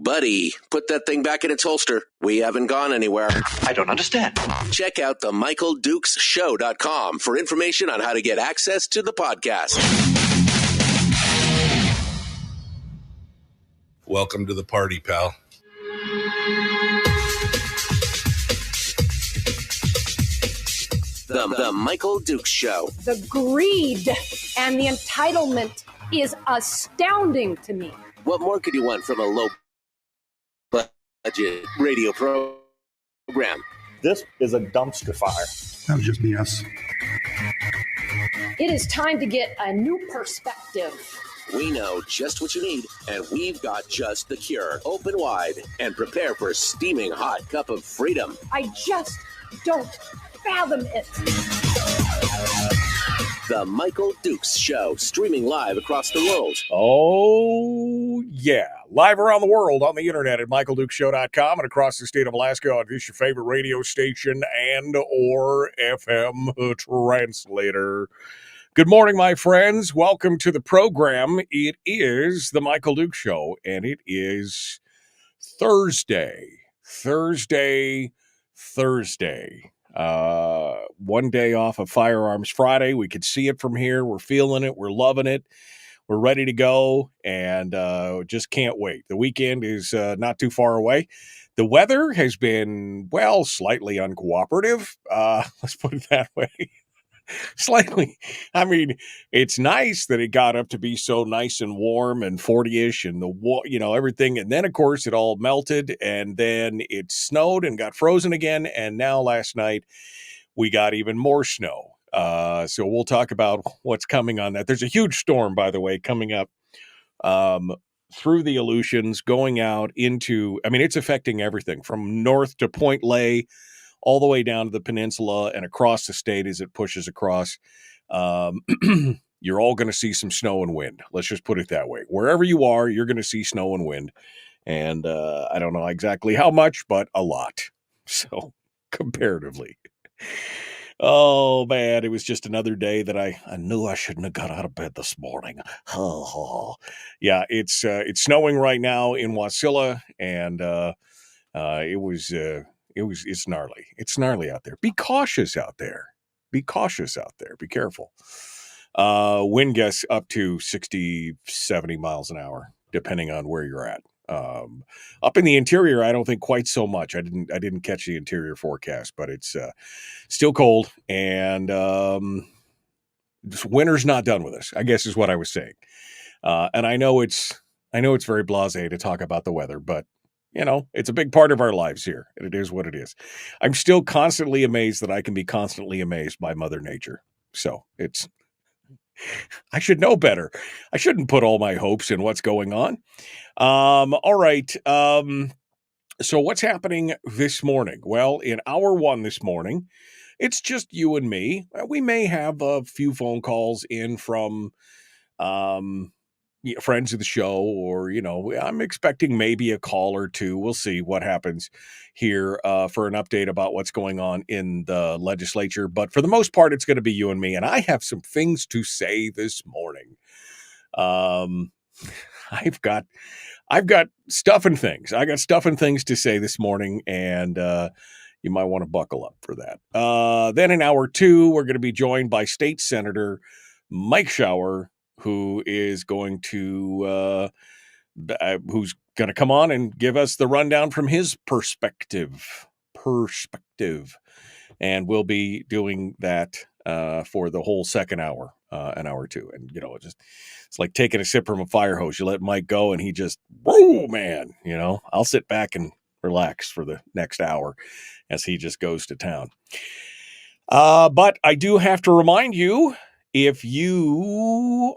buddy, put that thing back in its holster. We haven't gone anywhere. I don't understand. Check out the MichaelDukesShow.com for information on how to get access to the podcast. Welcome to the party, pal. The Michael Dukes Show. The greed and the entitlement is astounding to me. What more could you want from a low-budget radio program? This is a dumpster fire. That was just BS. It is time to get a new perspective. We know just what you need, and we've got just the cure. Open wide and prepare for a steaming hot cup of freedom. I just don't fathom it. The Michael Dukes Show, streaming live across the world. Oh, yeah. Live around the world on the internet at michaeldukeshow.com and across the state of Alaska on this your favorite radio station and or FM translator. Good morning, my friends. Welcome to the program. It is the Michael Dukes Show, and it is Thursday. 1 day off of Firearms Friday. We could see it from here. We're feeling it. We're loving it. We're ready to go, and just can't wait. The weekend is not too far away. The weather has been, well, slightly uncooperative. Let's put it that way. Slightly. I mean, it's nice that it got up to be so nice and warm and 40-ish and everything. And then, of course, it all melted, and then it snowed and got frozen again. And now last night we got even more snow. So we'll talk about what's coming on that. There's a huge storm, by the way, coming up through the Aleutians, going out into, it's affecting everything from north to Point Lay, all the way down to the peninsula and across the state as it pushes across. You're all going to see some snow and wind. Let's just put it that way. Wherever you are, you're going to see snow and wind. And I don't know exactly how much, but a lot. So, comparatively. Oh, man, it was just another day that I knew I shouldn't have got out of bed this morning. Yeah, it's snowing right now in Wasilla, and it's gnarly. It's gnarly out there. Be cautious out there. Be careful. Wind gusts up to 60, 70 miles an hour, depending on where you're at. Up in the interior, I don't think quite so much. I didn't catch the interior forecast, but it's still cold, and winter's not done with us, I guess is what I was saying. And I know it's very blasé to talk about the weather, but it's a big part of our lives here, and it is what it is. I'm still constantly amazed that I can be constantly amazed by Mother Nature. So I should know better. I shouldn't put all my hopes in what's going on. All right. So what's happening this morning? Well, in hour one this morning, it's just you and me. We may have a few phone calls in from friends of the show, or, I'm expecting maybe a call or two. We'll see what happens here for an update about what's going on in the legislature. But for the most part, it's going to be you and me. And I have some things to say this morning. I've got stuff and things. I got stuff and things to say this morning, and you might want to buckle up for that. Then in hour two, we're going to be joined by State Senator Mike Shower, who is going to come on and give us the rundown from his perspective. And we'll be doing that for the whole second hour, an hour two. And, it's like taking a sip from a fire hose. You let Mike go and he just, whoa, man, I'll sit back and relax for the next hour as he just goes to town. But I do have to remind you, if you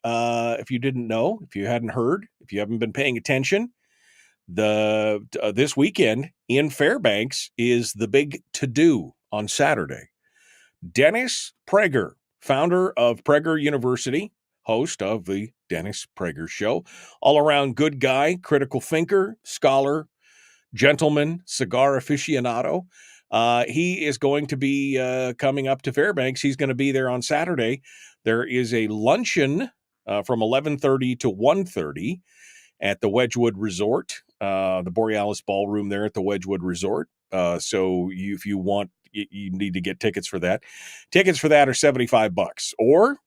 didn't know, if you hadn't heard, if you haven't been paying attention, this weekend in Fairbanks is the big to-do on Saturday. Dennis Prager, founder of Prager University, host of the Dennis Prager Show, all-around good guy, critical thinker, scholar, gentleman, cigar aficionado. He is going to be coming up to Fairbanks. He's going to be there on Saturday. There is a luncheon from 11:30 to 1:30, at the Wedgwood Resort, the Borealis Ballroom there at the Wedgwood Resort. If you want, you need to get tickets for that. Tickets for that are $75, or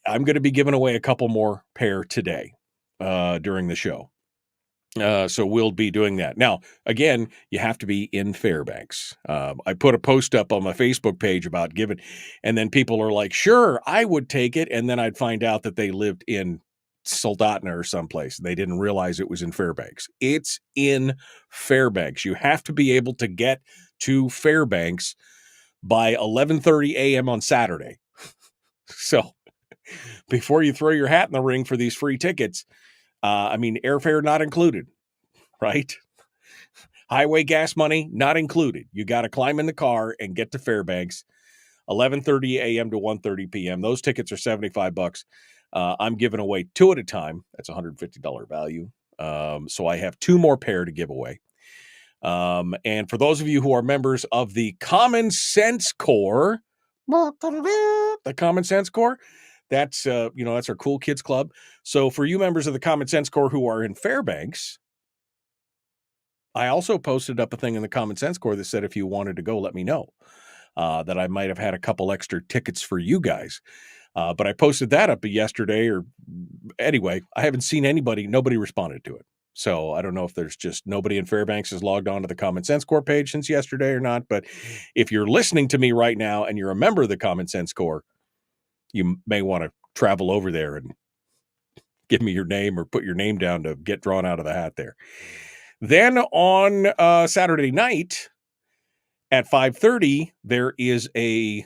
I'm going to be giving away a couple more pair today during the show. So we'll be doing that. Now, again, you have to be in Fairbanks. I put a post up on my Facebook page about giving, and then people are like, sure, I would take it. And then I'd find out that they lived in Soldotna or someplace. They didn't realize it was in Fairbanks. It's in Fairbanks. You have to be able to get to Fairbanks by 11:30 a.m. on Saturday. So before you throw your hat in the ring for these free tickets, airfare not included, right? Highway gas money not included. You got to climb in the car and get to Fairbanks, 11:30 a.m. to 1:30 p.m. Those tickets are $75. I'm giving away 2 at a time. That's $150 value. So I have 2 more pair to give away. And for those of you who are members of the Common Sense Corps, the Common Sense Corps, that's our Cool Kids Club. So for you members of the Common Sense Corps who are in Fairbanks, I also posted up a thing in the Common Sense Corps that said if you wanted to go, let me know. That I might have had a couple extra tickets for you guys. But I posted that up yesterday, or anyway, I haven't seen nobody responded to it. So I don't know if there's just nobody in Fairbanks has logged on to the Common Sense Corps page since yesterday or not. But if you're listening to me right now and you're a member of the Common Sense Corps, you may want to travel over there and give me your name or put your name down to get drawn out of the hat there. Then on Saturday night at 5:30, there's an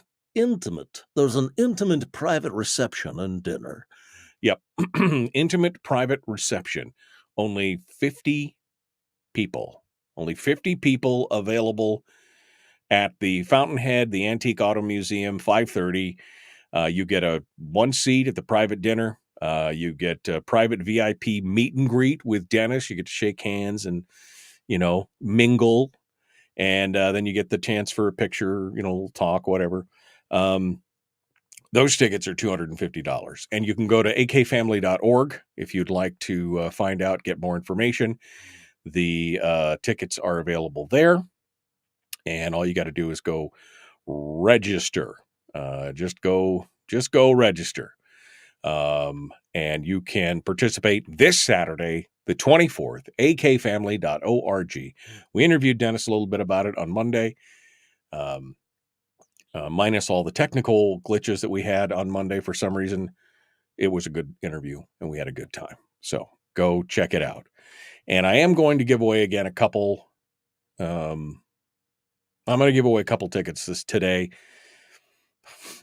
intimate private reception and dinner. Yep. Intimate private reception. Only 50 people. Only 50 people available at the Fountainhead, the Antique Auto Museum, 5:30. You get a 1 seat at the private dinner. You get a private VIP meet and greet with Dennis. You get to shake hands and, mingle. And then you get the chance for a picture, talk, whatever. Those tickets are $250. And you can go to akfamily.org if you'd like to find out, get more information. The tickets are available there. And all you got to do is go register. Just go register. And you can participate this Saturday, the 24th, akfamily.org. We interviewed Dennis a little bit about it on Monday, minus all the technical glitches that we had on Monday for some reason. It was a good interview, and we had a good time. So go check it out. And I am going to give away again a couple. I'm going to give away a couple tickets today.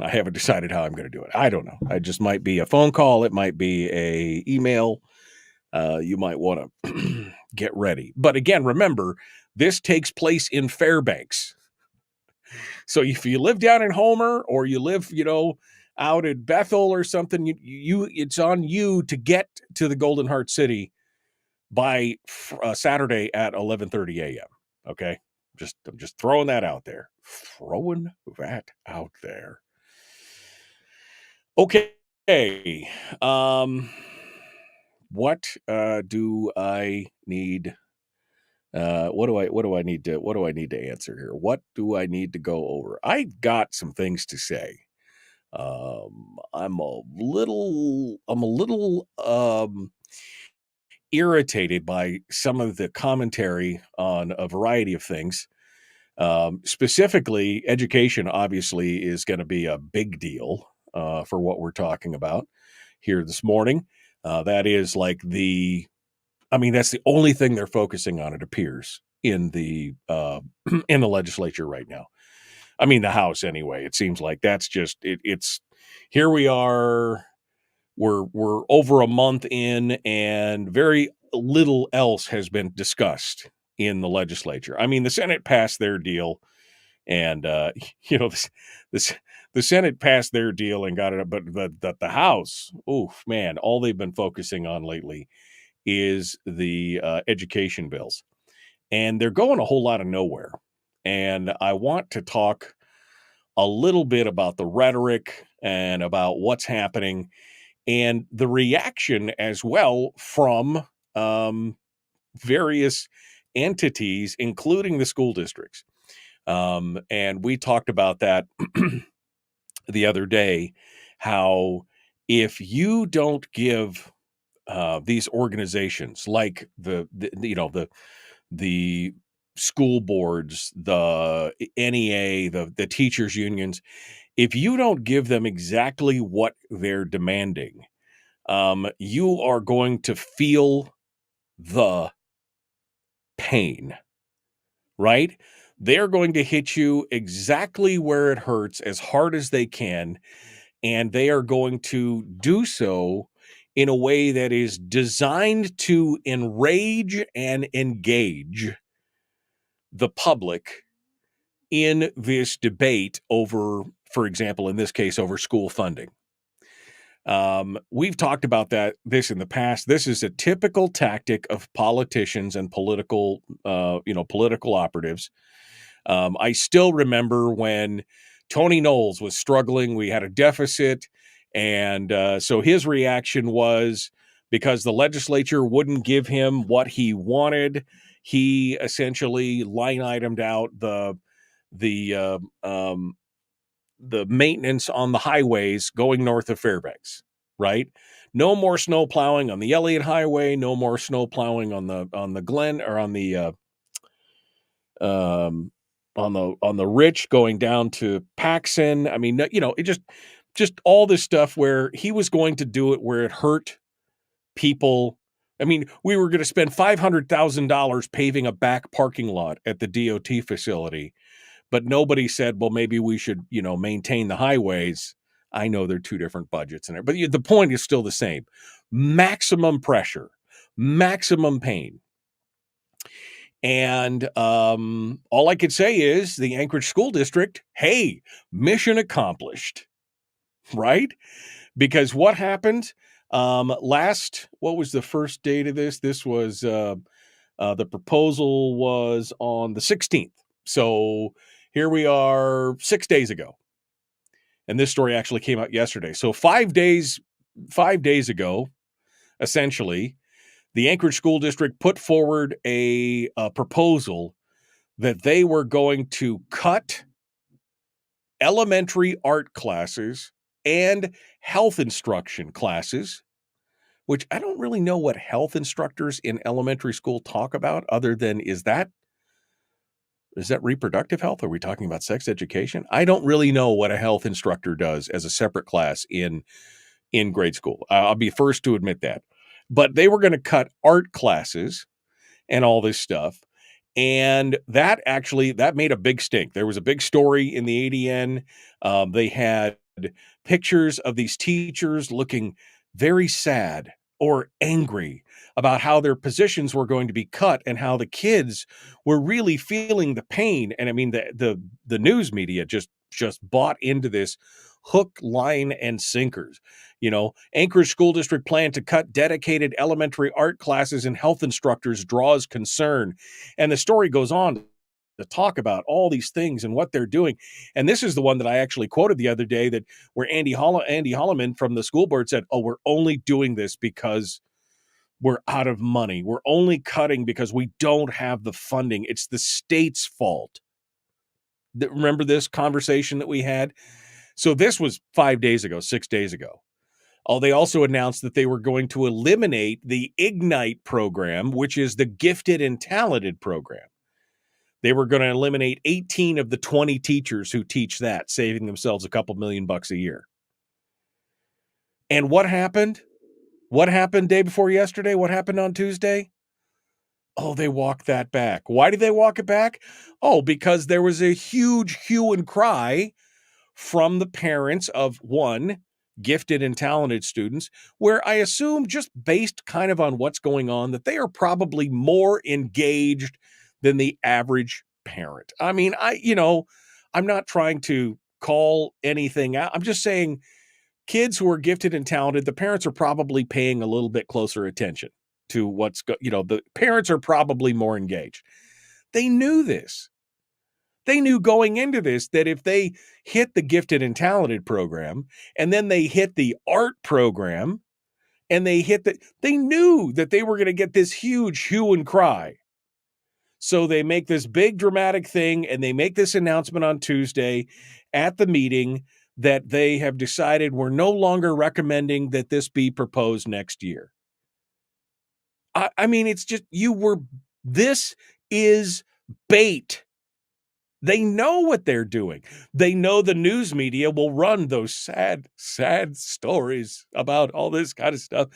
I haven't decided how I'm going to do it. I don't know. It just might be a phone call. It might be a email. You might want to get ready. But again, remember, this takes place in Fairbanks. So if you live down in Homer or you live, out at Bethel or something, it's on you to get to the Golden Heart City by Saturday at 11:30 a.m. Okay? I'm just throwing that out there. Okay. What do I need? What do I need to answer here? What do I need to go over? I got some things to say. I'm a little irritated by some of the commentary on a variety of things. Specifically, education obviously is going to be a big deal for what we're talking about here this morning. That is like that's the only thing they're focusing on, it appears, in the in the legislature right now. The House anyway. It seems like that's just it's here we are. We're over a month in, and very little else has been discussed in the legislature. The Senate passed their deal, and the Senate passed their deal and got it, but the House, oof, man, all they've been focusing on lately is the education bills, and they're going a whole lot of nowhere. And I want to talk a little bit about the rhetoric and about what's happening. and the reaction as well from various entities, including the school districts. And we talked about that the other day, how if you don't give these organizations like the school boards, the NEA, the teachers unions, if you don't give them exactly what they're demanding, you are going to feel the pain, right? They're going to hit you exactly where it hurts as hard as they can, and they are going to do so in a way that is designed to enrage and engage the public in this debate over, for example, in this case, over school funding. We've talked about this in the past. This is a typical tactic of politicians and political operatives. I still remember when Tony Knowles was struggling. We had a deficit. And so his reaction was, because the legislature wouldn't give him what he wanted, he essentially line itemed out the maintenance on the highways going north of Fairbanks, right? No more snow plowing on the Elliott Highway. No more snow plowing on the Glen, or on the Rich going down to Paxson. I mean, it just all this stuff where he was going to do it where it hurt people. I mean, we were going to spend $500,000 paving a back parking lot at the DOT facility, but nobody said, well, maybe we should, maintain the highways. I know they're two different budgets, but the point is still the same. Maximum pressure, maximum pain. And all I could say is the Anchorage School District, hey, mission accomplished, right? Because what happened what was the first date of this? This was the proposal was on the 16th. So here we are 6 days ago. And this story actually came out yesterday. So 5 days ago, essentially, the Anchorage School District put forward a proposal that they were going to cut elementary art classes and health instruction classes, which I don't really know what health instructors in elementary school talk about, other than is that reproductive health? Are we talking about sex education? I don't really know what a health instructor does as a separate class in grade school. I'll be first to admit that. But they were going to cut art classes and all this stuff. And that made a big stink. There was a big story in the ADN. They had pictures of these teachers looking very sad or angry about how their positions were going to be cut and how the kids were really feeling the pain. And I mean, the news media just bought into this hook, line, and sinkers. Anchorage School District plan to cut dedicated elementary art classes and health instructors draws concern. And the story goes on to talk about all these things and what they're doing. And this is the one that I actually quoted the other day, that where Andy Holloman from the school board said, oh, we're only doing this because we're out of money. We're only cutting because we don't have the funding. It's the state's fault. Remember this conversation that we had? So this was 5 days ago, 6 days ago. Oh, they also announced that they were going to eliminate the Ignite program, which is the gifted and talented program. They were going to eliminate 18 of the 20 teachers who teach that, saving themselves a couple $1 million a year. And what happened? What happened day before yesterday? What happened on Tuesday? Oh, they walked that back. Why did they walk it back? Oh, because there was a huge hue and cry from the parents of one, gifted and talented students, where I assume, just based kind of on what's going on, that they are probably more engaged than the average parent. I mean, I'm not trying to call anything out. I'm just saying kids who are gifted and talented, the parents are probably paying a little bit closer attention to the parents are probably more engaged. They knew this. They knew going into this that if they hit the gifted and talented program, and then they hit the art program, and they knew that they were going to get this huge hue and cry. So they make this big dramatic thing, and they make this announcement on Tuesday at the meeting that they have decided we're no longer recommending that this be proposed next year. I mean, it's just, this is bait. They know what they're doing. They know the news media will run those sad, sad stories about all this kind of stuff.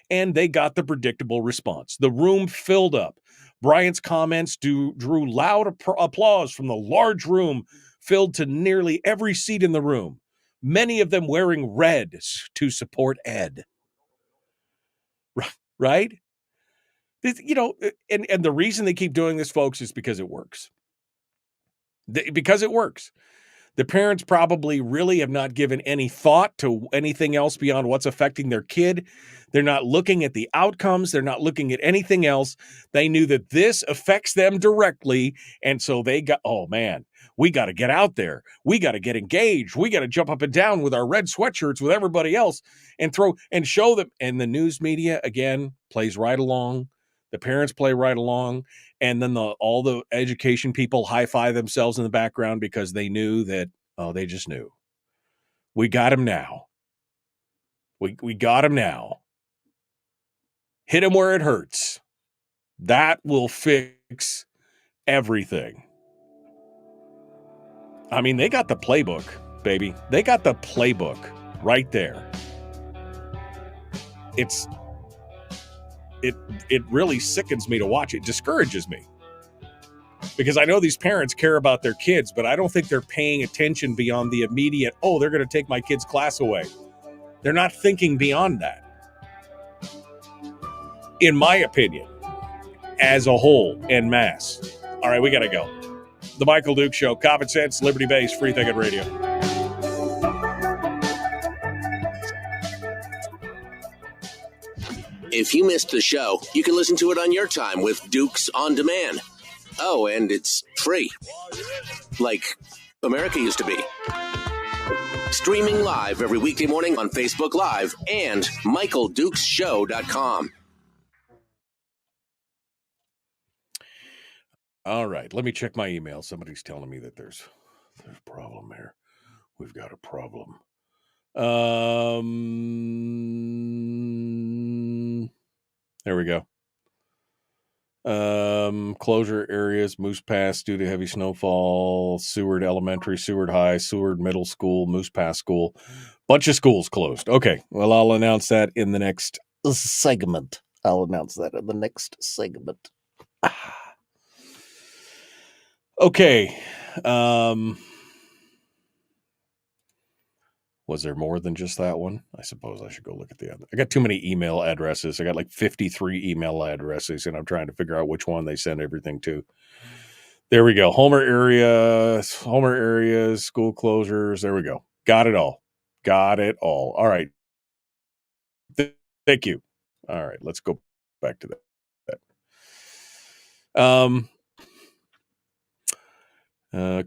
And they got the predictable response. The room filled up. Bryant's comments drew loud applause from the large room filled to nearly every seat in the room, many of them wearing red to support Ed. Right? And the reason they keep doing this, folks, is because it works. Because it works. The parents probably really have not given any thought to anything else beyond what's affecting their kid. They're not looking at the outcomes. They're not looking at anything else. They knew that this affects them directly. And so they got, oh man, we got to get out there. We got to get engaged. We got to jump up and down with our red sweatshirts with everybody else and show them. And the news media, again, plays right along. The parents play right along. And then all the education people high-five themselves in the background because they knew that, they just knew. We got him now. We got him now. Hit him where it hurts. That will fix everything. I mean, they got the playbook, baby. They got the playbook right there. It really sickens me to watch. It discourages me. Because I know these parents care about their kids, but I don't think they're paying attention beyond the immediate, they're going to take my kid's class away. They're not thinking beyond that. In my opinion, as a whole, en masse. All right, we got to go. The Michael Duke Show, common sense, liberty-based, free thinking radio. If you missed the show, you can listen to it on your time with Dukes On Demand. Oh, and it's free. Like America used to be. Streaming live every weekday morning on Facebook Live and MichaelDukesShow.com. All right, let me check my email. Somebody's telling me that there's a problem here. We've got a problem. There we go. Closure areas, Moose Pass due to heavy snowfall, Seward Elementary, Seward High, Seward Middle School, Moose Pass School. Bunch of schools closed. Okay, well, I'll announce that in the next segment. Okay. Was there more than just that one? I suppose I should go look at the other. I got too many email addresses. I got like 53 email addresses, and I'm trying to figure out which one they send everything to. There we go. Homer areas, school closures. There we go. Got it all. All right. Thank you. All right. Let's go back to that.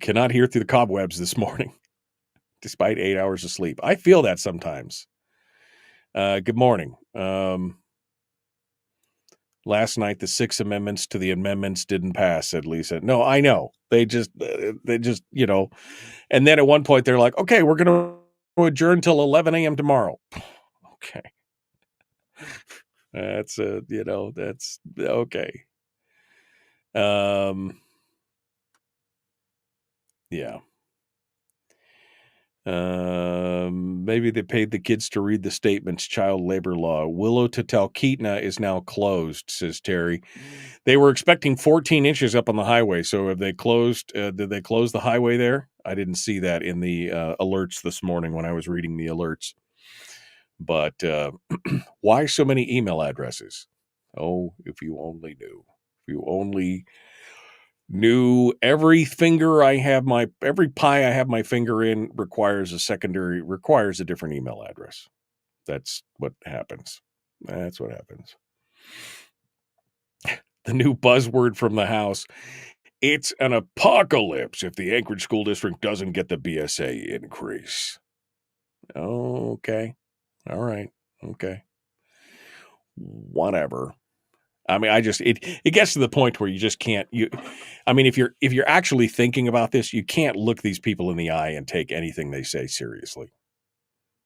Cannot hear through the cobwebs this morning, despite 8 hours of sleep. I feel that sometimes. Good morning. Last night, the 6 amendments to the amendments didn't pass, said Lisa. No, I know. They just, and then at one point they're like, okay, we're going to adjourn till 11 a.m. tomorrow. Okay. That's okay. Yeah. Maybe they paid the kids to read the statements. Child labor law. Willow to Talkeetna is now closed, says Terry. They were expecting 14 inches up on the highway. So have they closed? Did they close the highway there? I didn't see that in the alerts this morning when I was reading the alerts. But why so many email addresses? Oh, if you only knew. If you only knew. Every pie I have my finger in requires a different email address. That's what happens. The new buzzword from the House It's an apocalypse if the Anchorage School District doesn't get the BSA increase. Okay. All right. Okay. Whatever. I mean, it gets to the point where you just can't, if you're actually thinking about this, you can't look these people in the eye and take anything they say seriously.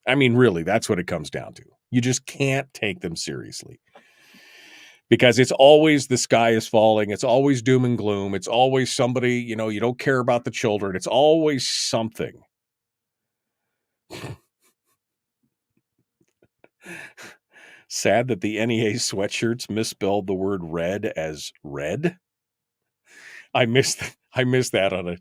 I mean, really, that's what it comes down to. You just can't take them seriously. Because it's always the sky is falling. It's always doom and gloom. It's always somebody, you don't care about the children. It's always something. Sad that the NEA sweatshirts misspelled the word red as red. I missed that on it.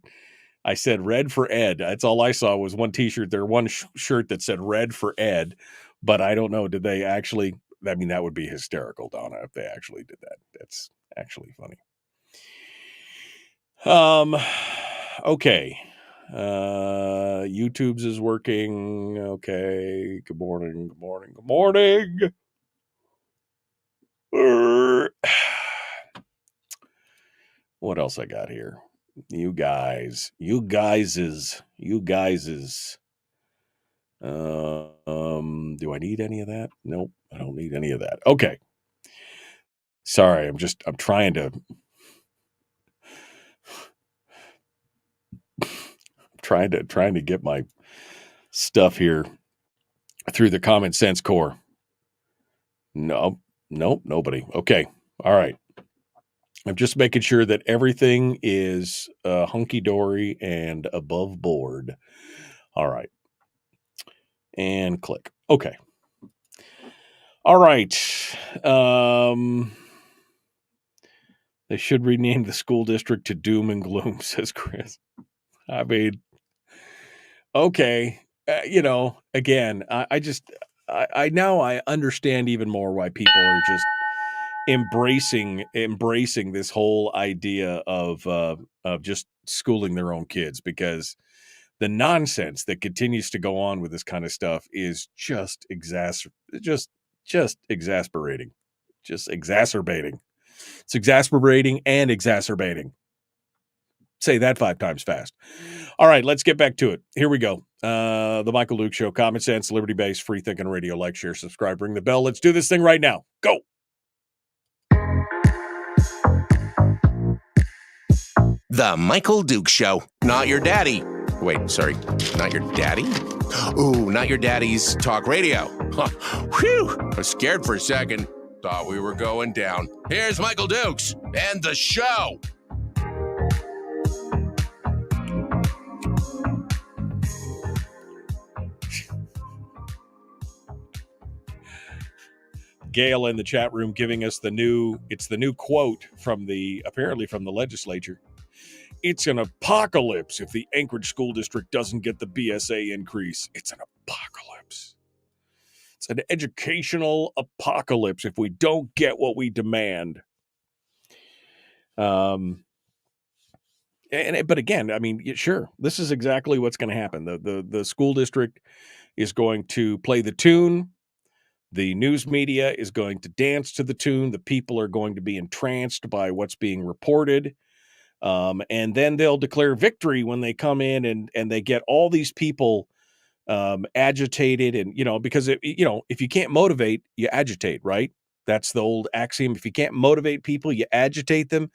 I said red for Ed. That's all I saw was one t-shirt there, one shirt that said red for Ed. But I don't know. Did they actually? I mean, that would be hysterical, Donna, if they actually did that. That's actually funny. Okay. YouTube's is working. Okay. Good morning. Good morning. Good morning. What else I got here? You guys is. Do I need any of that? Nope, I don't need any of that. Okay. Sorry, I'm trying to get my stuff here through the common sense core. Nope, nobody. Okay. All right. I'm just making sure that everything is hunky-dory and above board. All right. And click. Okay. All right. They should rename the school district to Doom and Gloom, says Chris. I mean, okay. Again, I now I understand even more why people are just embracing this whole idea of just schooling their own kids, because the nonsense that continues to go on with this kind of stuff is just exasperating, just exacerbating. It's exasperating and exacerbating. Say that 5 times fast. All right, let's get back to it. Here we go. The Michael Luke Show, common sense, liberty-based, free thinking radio. Like, share, subscribe, ring the bell. Let's do this thing right now. Go. The Michael Duke Show. Not your daddy. Wait, sorry. Not your daddy? Ooh, not your daddy's talk radio. Huh. Whew. I was scared for a second. Thought we were going down. Here's Michael Dukes and the show. Gail in the chat room giving us the new quote apparently from the legislature. It's an apocalypse if the Anchorage School District doesn't get the BSA increase. It's an apocalypse. It's an educational apocalypse if we don't get what we demand. But again, I mean, sure, this is exactly what's going to happen. The school district is going to play the tune. The news media is going to dance to the tune. The people are going to be entranced by what's being reported. And then they'll declare victory when they come in and they get all these people agitated. And, because, if you can't motivate, you agitate, right? That's the old axiom. If you can't motivate people, you agitate them.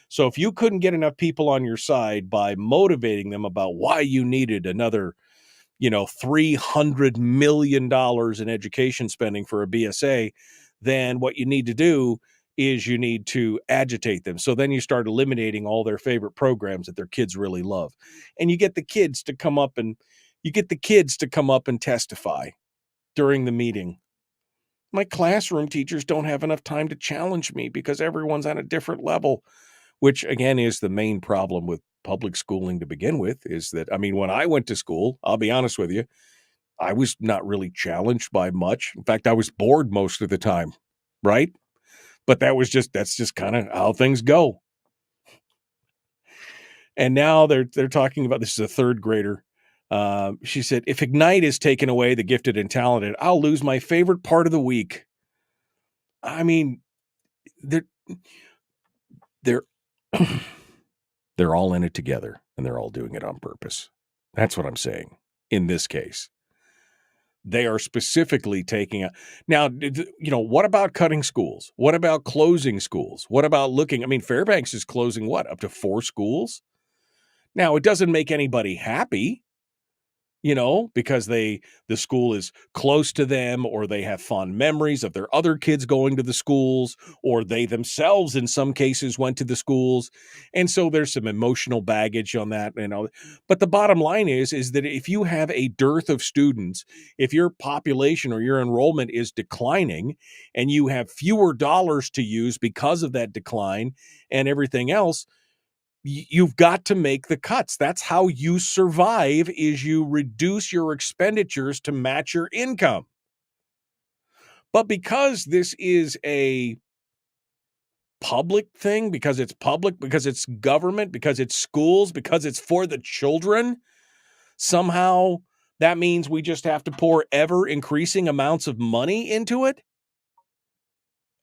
So if you couldn't get enough people on your side by motivating them about why you needed another $300 million in education spending for a BSA, then what you need to do is you need to agitate them. So then you start eliminating all their favorite programs that their kids really love. And you get the kids to come up and testify during the meeting. My classroom teachers don't have enough time to challenge me because everyone's on a different level, which again is the main problem with public schooling to begin with, is that, when I went to school, I'll be honest with you, I was not really challenged by much. In fact, I was bored most of the time, right? But that's just kind of how things go. And now they're talking about, this is a third grader. She said, if Ignite is taken away, the gifted and talented, I'll lose my favorite part of the week. They're They're all in it together, and they're all doing it on purpose. That's what I'm saying in this case. They are specifically taking a... Now, what about cutting schools? What about closing schools? What about Fairbanks is closing what? Up to 4 schools? Now, it doesn't make anybody happy, because the school is close to them, or they have fond memories of their other kids going to the schools, or they themselves in some cases went to the schools. And so there's some emotional baggage on that. But the bottom line is that if you have a dearth of students, if your population or your enrollment is declining and you have fewer dollars to use because of that decline and everything else, you've got to make the cuts. That's how you survive, is you reduce your expenditures to match your income. But because this is a public thing, because it's public, because it's government, because it's schools, because it's for the children, somehow that means we just have to pour ever increasing amounts of money into it.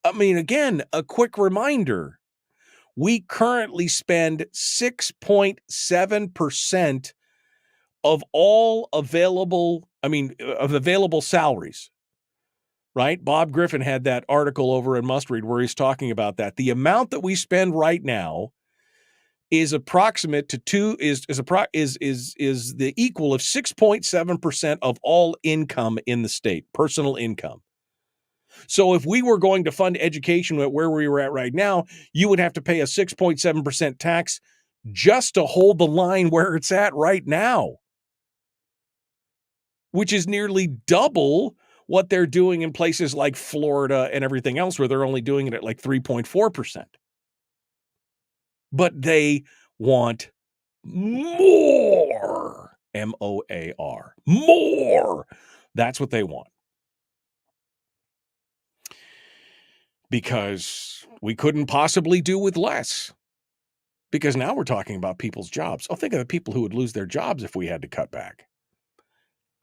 Again, a quick reminder. We currently spend 6.7% of all available salaries, right? Bob Griffin had that article over in Must Read where he's talking about that. The amount that we spend right now is approximate to is the equal of 6.7% of all income in the state, personal income. So if we were going to fund education at where we were at right now, you would have to pay a 6.7% tax just to hold the line where it's at right now, which is nearly double what they're doing in places like Florida and everything else, where they're only doing it at like 3.4%. But they want more, M-O-A-R, more. That's what they want. Because we couldn't possibly do with less. Because now we're talking about people's jobs. Think of the people who would lose their jobs if we had to cut back.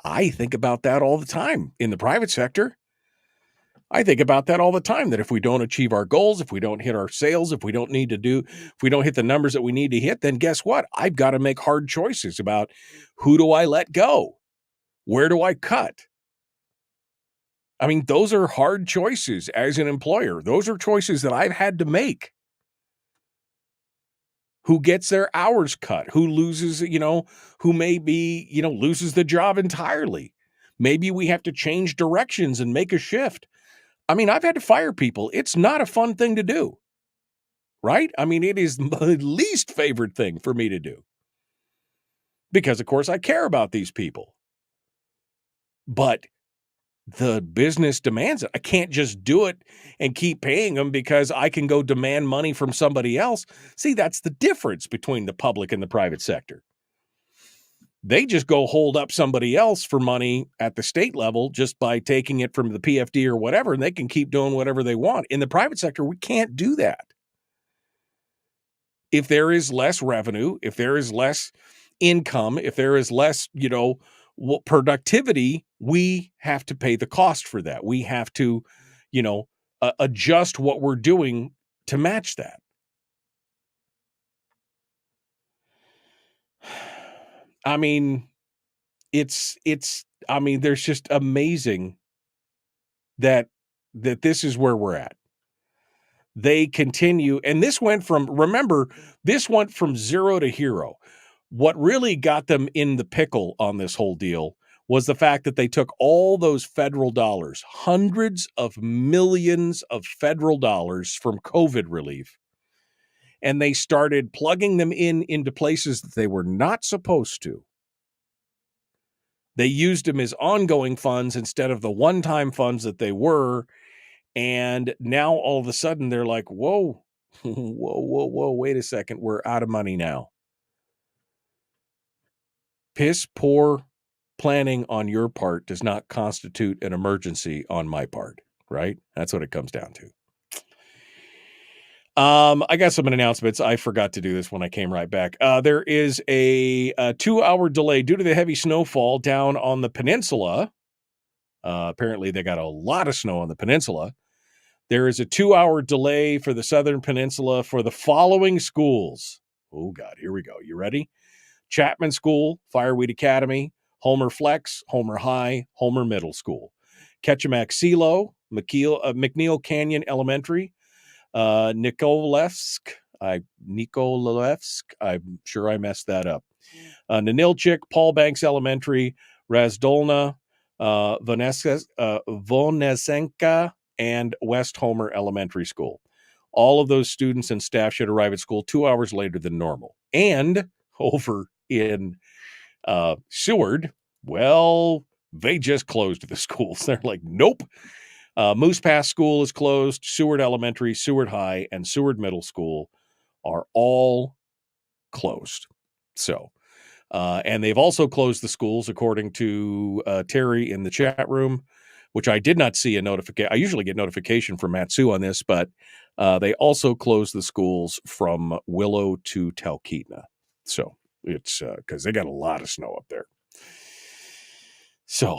I think about that all the time in the private sector. I think about that all the time, that if we don't achieve our goals, if we don't hit our sales, if we don't hit the numbers that we need to hit, then guess what? I've got to make hard choices about who do I let go? Where do I cut? Those are hard choices as an employer. Those are choices that I've had to make. Who gets their hours cut? Who loses, who maybe, loses the job entirely? Maybe we have to change directions and make a shift. I've had to fire people. It's not a fun thing to do, right? It is the least favorite thing for me to do. Because, of course, I care about these people. But the business demands it. I can't just do it and keep paying them because I can go demand money from somebody else. See, that's the difference between the public and the private sector. They just go hold up somebody else for money at the state level just by taking it from the PFD or whatever, and they can keep doing whatever they want. In the private sector, we can't do that. If there is less revenue, if there is less income, if there is less, productivity, we have to pay the cost for that. We have to, adjust what we're doing to match that. There's just amazing that this is where we're at. They continue, and this went from zero to hero. What really got them in the pickle on this whole deal was the fact that they took all those federal dollars, hundreds of millions of federal dollars from COVID relief, and they started plugging them into places that they were not supposed to. They used them as ongoing funds instead of the one-time funds that they were, and now all of a sudden they're like, whoa, wait a second, we're out of money now. Piss poor planning on your part does not constitute an emergency on my part, right? That's what it comes down to. I got some announcements. I forgot to do this when I came right back. There is a 2-hour delay due to the heavy snowfall down on the peninsula. Apparently, they got a lot of snow on the peninsula. There is a 2-hour delay for the southern peninsula for the following schools. Oh, God, here we go. You ready? Chapman School, Fireweed Academy, Homer Flex, Homer High, Homer Middle School. Ketchimack Silo, McNeil Canyon Elementary, Nikolevsk. I'm sure I messed that up. Nanilchik, Paul Banks Elementary, Razdolna, Vonesenka, and West Homer Elementary School. All of those students and staff should arrive at school 2 hours later than normal. And over in Seward, well, they just closed the schools. They're like, nope. Moose Pass School is closed. Seward Elementary, Seward High, and Seward Middle School are all closed. So, and they've also closed the schools, according to Terry in the chat room, which I did not see a notification. I usually get notification from Matsu on this, but they also closed the schools from Willow to Talkeetna. So it's because they got a lot of snow up there. So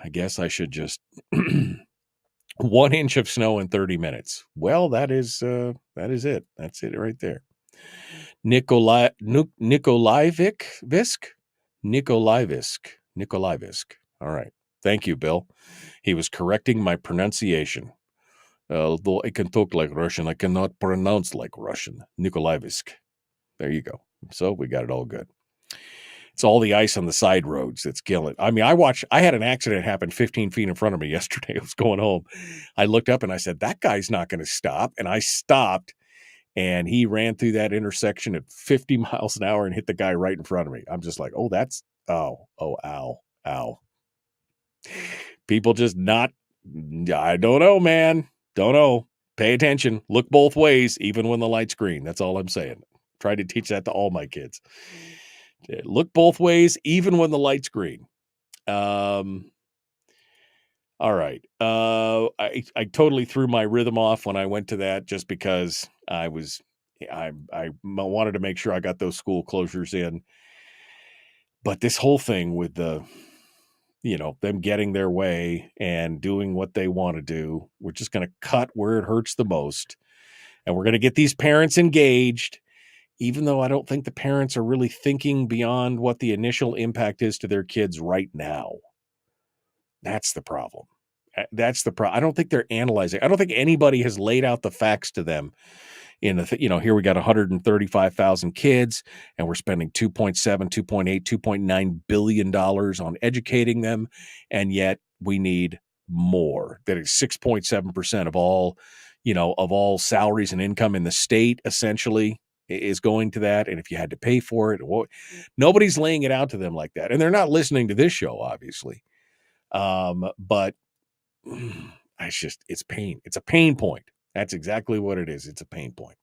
I guess I should just 1 inch of snow in 30 minutes. Well, that is it. That's it right there. Nikolaevisk. All right. Thank you, Bill. He was correcting my pronunciation. Although I can talk like Russian, I cannot pronounce like Russian. Nikolaevisk. There you go. So we got it all good. It's all the ice on the side roads that's killing. I mean, I had an accident happen 15 feet in front of me yesterday. I was going home. I looked up and I said, that guy's not going to stop. And I stopped, and he ran through that intersection at 50 miles an hour and hit the guy right in front of me. I'm just like, ow. People just not, I don't know, man. Don't know. Pay attention. Look both ways, even when the light's green. That's all I'm saying. Try to teach that to all my kids. Look both ways, even when the light's green. All right. I totally threw my rhythm off when I went to that, just because I wanted to make sure I got those school closures in. But this whole thing with them getting their way and doing what they want to do, we're just going to cut where it hurts the most. And we're going to get these parents engaged, even though I don't think the parents are really thinking beyond what the initial impact is to their kids right now. That's the problem. I don't think they're analyzing. I don't think anybody has laid out the facts to them. Here we got 135,000 kids, and we're spending $2.7, $2.8, $2.9 billion on educating them, and yet we need more. That is 6.7% of all, of all salaries and income in the state, essentially, is going to that. And if you had to pay for it, nobody's laying it out to them like that. And they're not listening to this show, obviously. But it's pain. It's a pain point. That's exactly what it is. It's a pain point.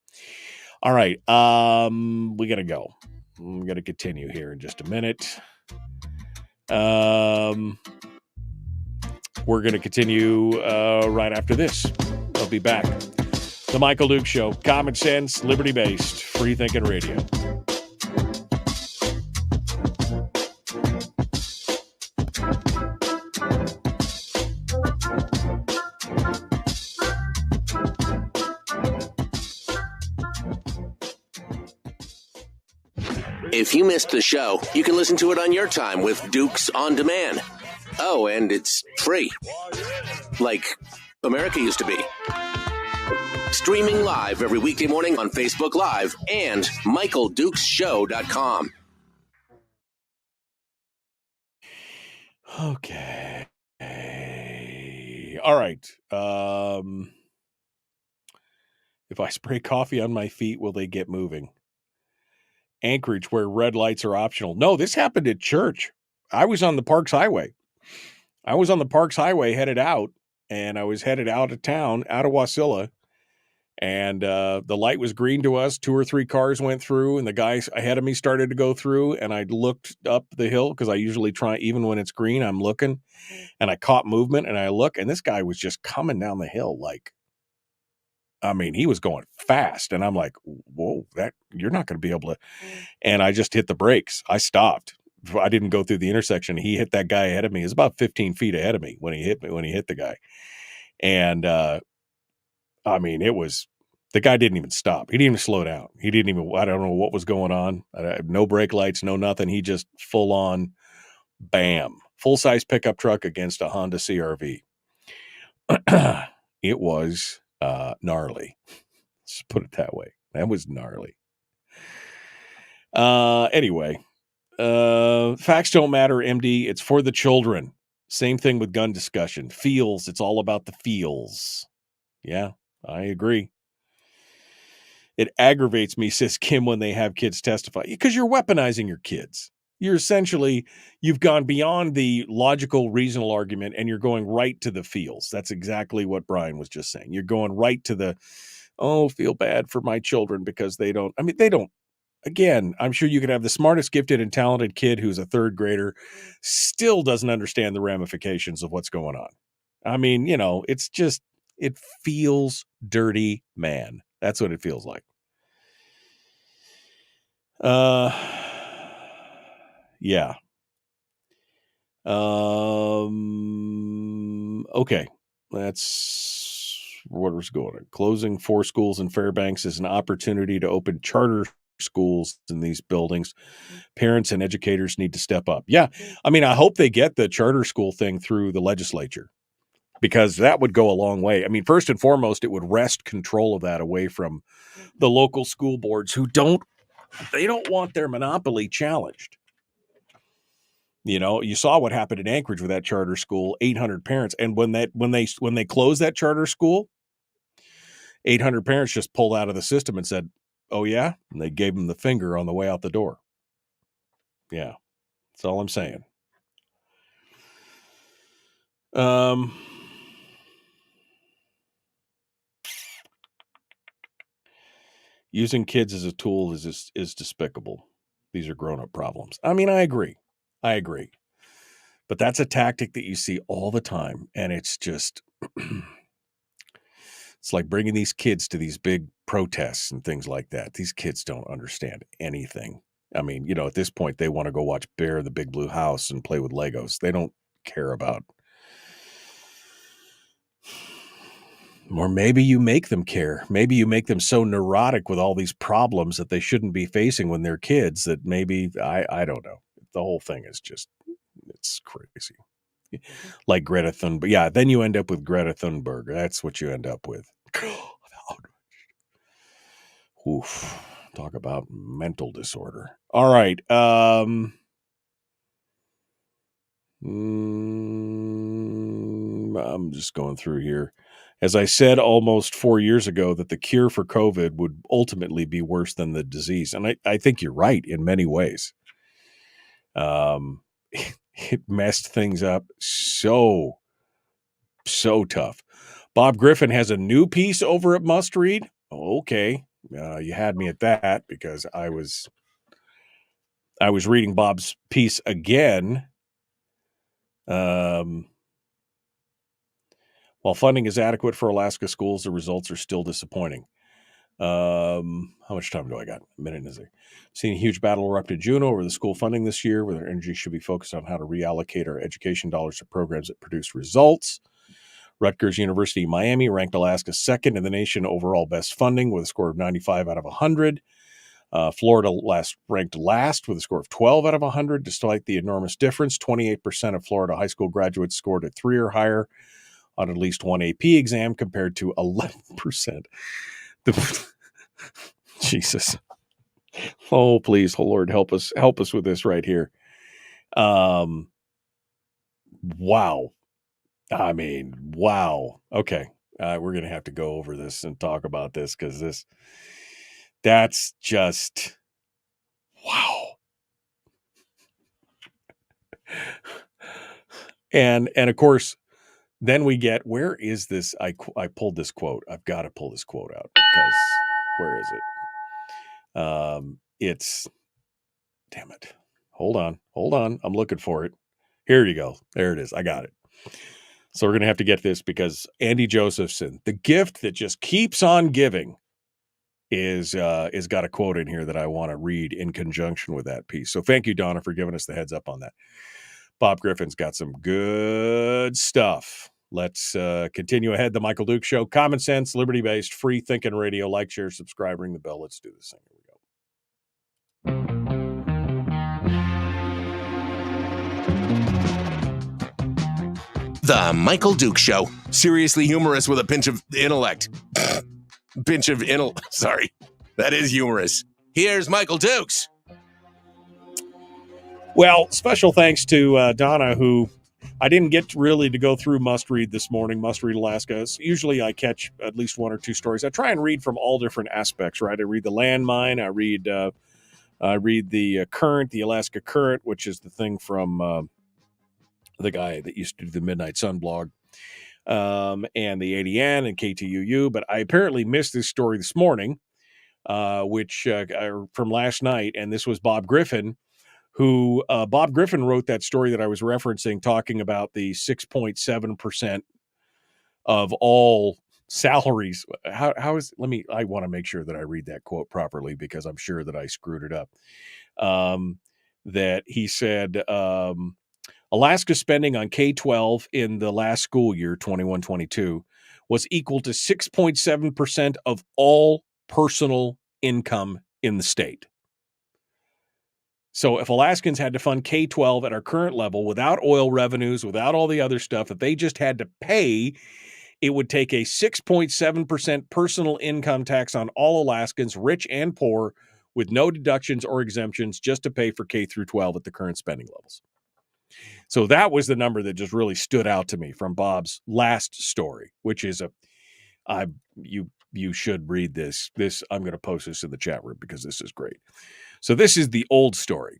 All right. We got to go. We got to continue here in just a minute. We're going to continue right after this. I'll be back. The Michael Duke Show. Common sense, liberty-based, free-thinking radio. If you missed the show, you can listen to it on your time with Dukes On Demand. Oh, and it's free. Like America used to be. Streaming live every weekday morning on Facebook Live and MichaelDukesShow.com. Okay. All right. If I spray coffee on my feet, will they get moving? Anchorage, where red lights are optional. No, this happened at church. I was on the Parks Highway. Headed out, and I was headed out of town, out of Wasilla, and the light was green to us. 2 or 3 cars went through, and the guys ahead of me started to go through, and I looked up the hill, because I usually try, even when it's green, I'm looking, and I caught movement, and I look, and this guy was just coming down the hill he was going fast, and I'm like, whoa, you're not going to be able to. And I just hit the brakes. I stopped. I didn't go through the intersection. He hit that guy ahead of me. It was about 15 feet ahead of me when he hit the guy. And, it was The guy didn't even stop. He didn't even slow down. He didn't even, I don't know what was going on. No brake lights, no nothing. He just full on, bam, full-size pickup truck against a Honda CRV. It was gnarly. Let's put it that way. That was gnarly. Anyway, facts don't matter, MD. It's for the children. Same thing with gun discussion. Feels. It's all about the feels. Yeah, I agree. It aggravates me, says Kim, when they have kids testify, because you're weaponizing your kids. You've gone beyond the logical, reasonable argument, and you're going right to the feels. That's exactly what Brian was just saying. You're going right to the, feel bad for my children because they don't. Again, I'm sure you could have the smartest, gifted, and talented kid who's a third grader, still doesn't understand the ramifications of what's going on. It's just, it feels dirty, man. That's what it feels like. Yeah. Okay. That's what was going on. Closing 4 schools in Fairbanks is an opportunity to open charter schools in these buildings. Parents and educators need to step up. Yeah. I hope they get the charter school thing through the legislature, because that would go a long way. First and foremost, it would wrest control of that away from the local school boards who don't want their monopoly challenged. You saw what happened in Anchorage with that charter school, 800 parents. And when they closed that charter school, 800 parents just pulled out of the system and said, "Oh yeah?" And they gave them the finger on the way out the door. Yeah. That's all I'm saying. Using kids as a tool is despicable. These are grown-up problems. I agree. But that's a tactic that you see all the time. And it's just, it's like bringing these kids to these big protests and things like that. These kids don't understand anything. At this point, they want to go watch Bear the Big Blue House and play with Legos. They don't care about. Or maybe you make them care. Maybe you make them so neurotic with all these problems that they shouldn't be facing when they're kids that maybe, I don't know. The whole thing is just, it's crazy. Like Greta Thunberg. Yeah, then you end up with Greta Thunberg. That's what you end up with. Oof. Talk about mental disorder. All right. I'm just going through here. As I said almost 4 years ago, that the cure for COVID would ultimately be worse than the disease. And I think you're right in many ways. It messed things up so tough. Bob Griffin has a new piece over at Must Read. Okay. You had me at that, because I was reading Bob's piece again. While funding is adequate for Alaska schools, the results are still disappointing. How much time do I got? A minute, is there? Seeing a huge battle erupt in Juneau over the school funding this year, where their energy should be focused on how to reallocate our education dollars to programs that produce results. Rutgers University Miami ranked Alaska second in the nation overall best funding with a score of 95 out of 100. Florida ranked last with a score of 12 out of 100. Despite the enormous difference, 28% of Florida high school graduates scored a 3 or higher on at least one AP exam, compared to 11%. Jesus. Oh, please, oh Lord, help us with this right here. Wow. Wow. Okay. We're going to have to go over this and talk about this, because that's just, wow. And of course, then we get, where is this? I pulled this quote. I've got to pull this quote out, because where is it? It's, damn it. Hold on. I'm looking for it. Here you go. There it is. I got it. So we're going to have to get this, because Andy Josephson, the gift that just keeps on giving, is got a quote in here that I want to read in conjunction with that piece. So thank you, Donna, for giving us the heads up on that. Bob Griffin's got some good stuff Let's continue ahead. The Michael Duke Show. Common sense, liberty-based, free thinking radio. Like, share, subscribe, ring the bell. Let's do this thing. Here we go. The Michael Duke Show. Seriously humorous with a pinch of intellect. Sorry. That is humorous. Here's Michael Dukes. Well, special thanks to Donna, who I didn't get really to go through Must Read this morning, Must Read Alaska. Usually I catch at least one or two stories. I try and read from all different aspects, right? I read the landmine. I read the current, the Alaska Current, which is the thing from the guy that used to do the Midnight Sun blog, and the ADN and KTUU. But I apparently missed this story this morning, which from last night, and this was Bob Griffin, who Bob Griffin wrote that story that I was referencing, talking about the 6.7% of all salaries. I want to make sure that I read that quote properly because I'm sure that I screwed it up. That he said, Alaska spending on K-12 in the last school year, 21-22, was equal to 6.7% of all personal income in the state. So if Alaskans had to fund K-12 at our current level without oil revenues, without all the other stuff that they just had to pay, it would take a 6.7% personal income tax on all Alaskans, rich and poor, with no deductions or exemptions, just to pay for K through 12 at the current spending levels. So that was the number that just really stood out to me from Bob's last story, which is you should read this. I'm going to post this in the chat room because this is great. So this is the old story.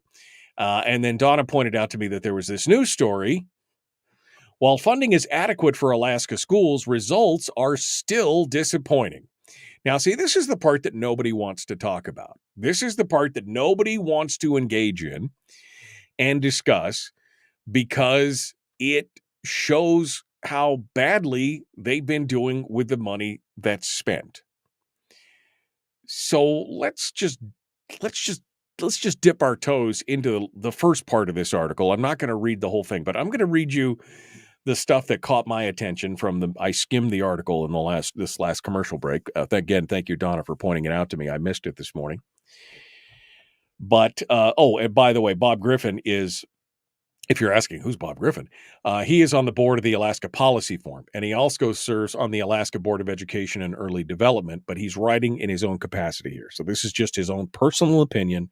And then Donna pointed out to me that there was this new story. While funding is adequate for Alaska schools, results are still disappointing. Now, see, this is the part that nobody wants to talk about. This is the part that nobody wants to engage in and discuss because it shows how badly they've been doing with the money that's spent. So let's just dip our toes into the first part of this article. I'm not going to read the whole thing, but I'm going to read you the stuff that caught my attention I skimmed the article in this last commercial break. Again, thank you, Donna, for pointing it out to me. I missed it this morning. But, and by the way, Bob Griffin is, if you're asking who's Bob Griffin, he is on the board of the Alaska Policy Forum, and he also serves on the Alaska Board of Education and Early Development, but he's writing in his own capacity here. So this is just his own personal opinion,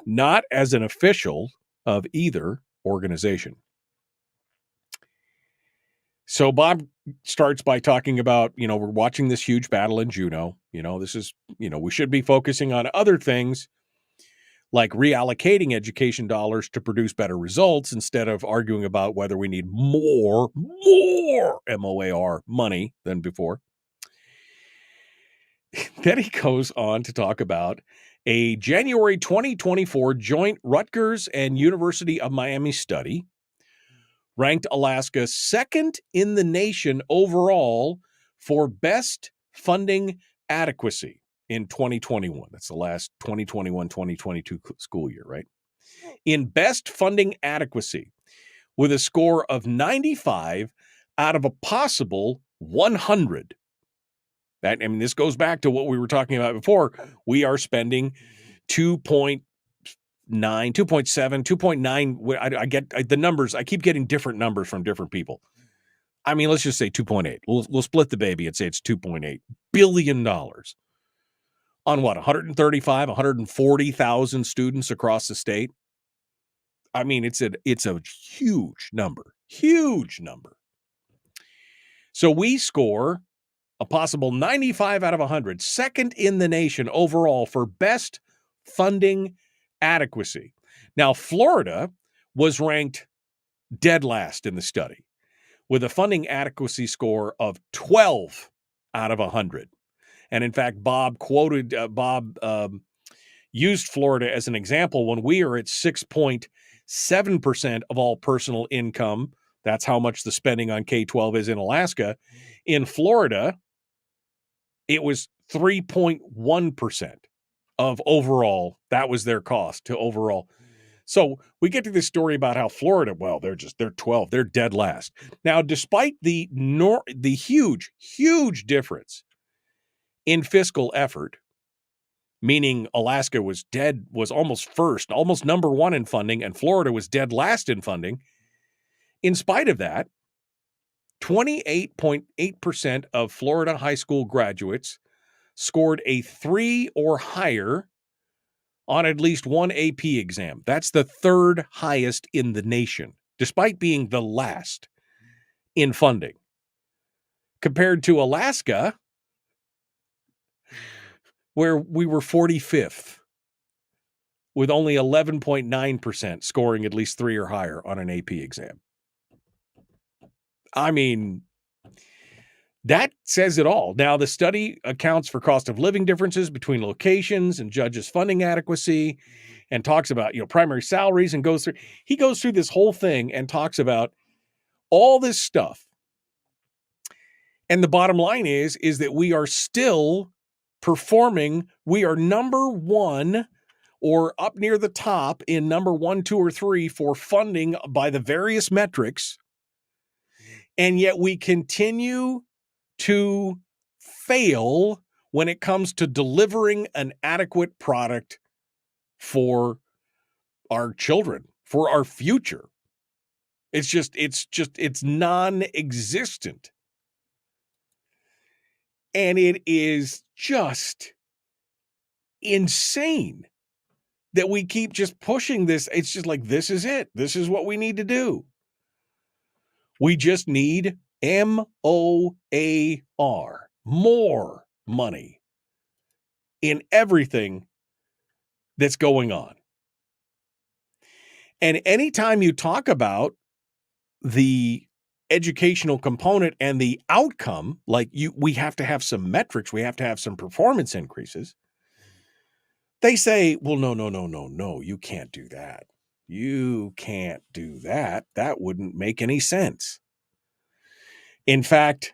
not as an official of either organization. So Bob starts by talking about, we're watching this huge battle in Juneau. This is, we should be focusing on other things like reallocating education dollars to produce better results instead of arguing about whether we need more MOAR money than before. Then he goes on to talk about a January 2024 joint Rutgers and University of Miami study ranked Alaska second in the nation overall for best funding adequacy in 2021. That's the last 2021-2022 school year, right? In best funding adequacy with a score of 95 out of a possible 100. This goes back to what we were talking about before. We are spending 2.9, 2.7, 2.9. I get the numbers. I keep getting different numbers from different people. Let's just say 2.8. We'll split the baby and say it's $2.8 billion on what, 135, 140,000 students across the state. It's a huge number. So we score a possible 95 out of 100, second in the nation overall for best funding adequacy. Now, Florida was ranked dead last in the study with a funding adequacy score of 12 out of 100. And in fact, Bob used Florida as an example when we are at 6.7% of all personal income. That's how much the spending on K-12 is in Alaska. In Florida, it was 3.1% of overall. That was their cost to overall. So we get to this story about how Florida, well, they're 12, they're dead last. Now, despite the huge difference in fiscal effort, meaning Alaska was almost first, almost number one in funding, and Florida was dead last in funding. In spite of that, 28.8% of Florida high school graduates scored a 3 or higher on at least one AP exam. That's the third highest in the nation, despite being the last in funding. Compared to Alaska, where we were 45th, with only 11.9% scoring at least 3 or higher on an AP exam. I mean, that says it all. Now, the study accounts for cost of living differences between locations and judges' funding adequacy, and talks about, primary salaries, and goes through this whole thing and talks about all this stuff. And the bottom line is that we are still performing. We are number one or up near the top in number 1, 2, or 3 for funding by the various metrics. And yet we continue to fail when it comes to delivering an adequate product for our children, for our future. It's non-existent. And it is just insane that we keep just pushing this. It's just like, this is it. This is what we need to do. We just need MOAR, more money in everything that's going on. And anytime you talk about the educational component and the outcome, like we have to have some metrics, we have to have some performance increases, they say, well, no, you can't do that. You can't do that. That wouldn't make any sense. In fact,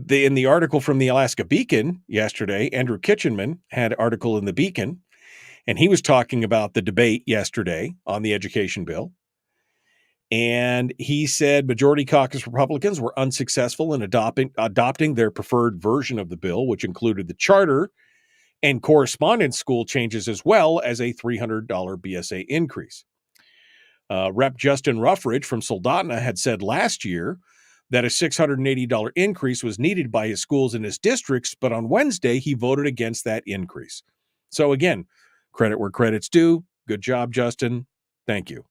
in the article from the Alaska Beacon yesterday, Andrew Kitchenman had an article in the Beacon, and he was talking about the debate yesterday on the education bill. And he said majority caucus Republicans were unsuccessful in adopting their preferred version of the bill, which included the charter and correspondence school changes, as well as a $300 BSA increase. Rep. Justin Ruffridge from Soldotna had said last year that a $680 increase was needed by his schools in his districts, but on Wednesday, he voted against that increase. So again, credit where credit's due. Good job, Justin. Thank you.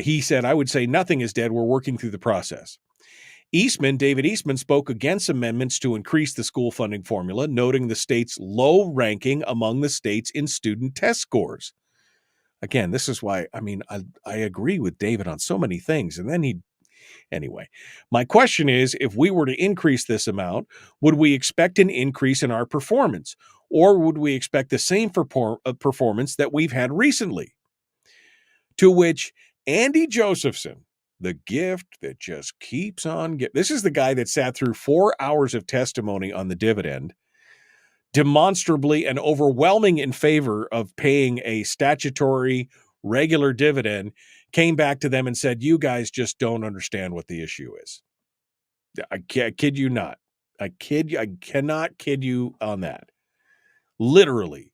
He said, I would say nothing is dead. We're working through the process. David Eastman spoke against amendments to increase the school funding formula, noting the state's low ranking among the states in student test scores. Again, this is why, I agree with David on so many things. And then anyway, my question is, if we were to increase this amount, would we expect an increase in our performance? Or would we expect the same performance that we've had recently? To which Andy Josephson, the gift that just keeps on giving. This is the guy that sat through 4 hours of testimony on the dividend, demonstrably and overwhelming in favor of paying a statutory regular dividend, came back to them and said, you guys just don't understand what the issue is. I kid you not. I cannot kid you on that. Literally.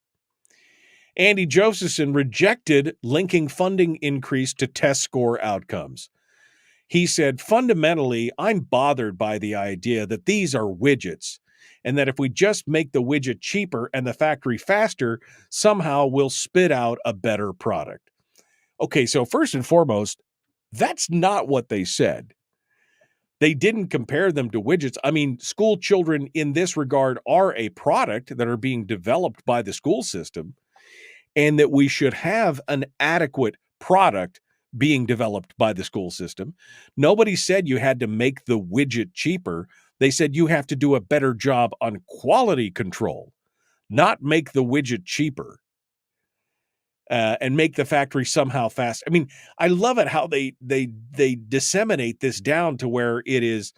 Andy Josephson rejected linking funding increase to test score outcomes. He said, fundamentally, I'm bothered by the idea that these are widgets, and that if we just make the widget cheaper and the factory faster, somehow we'll spit out a better product. Okay, so first and foremost, that's not what they said. They didn't compare them to widgets. School children in this regard are a product that are being developed by the school system, and that we should have an adequate product being developed by the school system. Nobody said you had to make the widget cheaper. They said you have to do a better job on quality control, not make the widget cheaper and make the factory somehow fast. I love it how they disseminate this down to where it is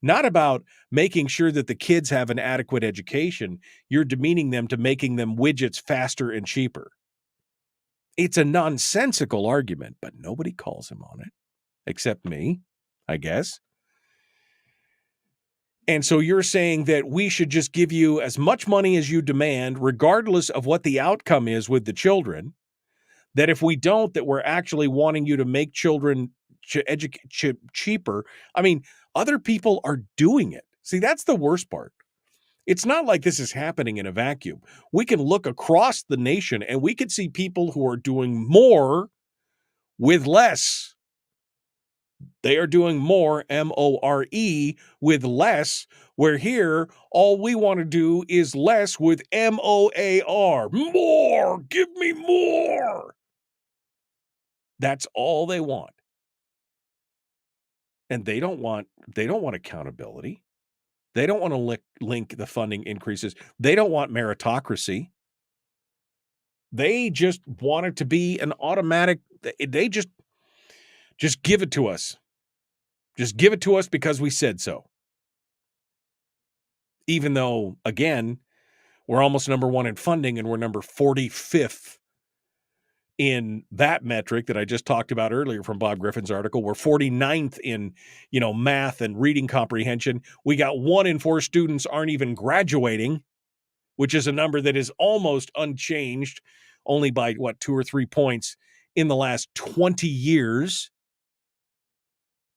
not about making sure that the kids have an adequate education. You're demeaning them to making them widgets faster and cheaper. It's a nonsensical argument, but nobody calls him on it except me, I guess. And so you're saying that we should just give you as much money as you demand, regardless of what the outcome is with the children, that if we don't, that we're actually wanting you to make children cheaper. I mean, other people are doing it. See, that's the worst part. It's not like this is happening in a vacuum. We can look across the nation and we can see people who are doing more with less. They are doing more, M-O-R-E, with less, where here, all we want to do is less with M-O-A-R. More! Give me more! That's all they want. And they don't want accountability. They don't want to link the funding increases. They don't want meritocracy. They just want it to be an automatic, they just give it to us. Just give it to us because we said so. Even though, again, we're almost number one in funding and we're number 45th in that metric that I just talked about earlier from Bob Griffin's article. We're 49th in, math and reading comprehension. We got 1 in 4 students aren't even graduating, which is a number that is almost unchanged, only by 2 or 3 points in the last 20 years.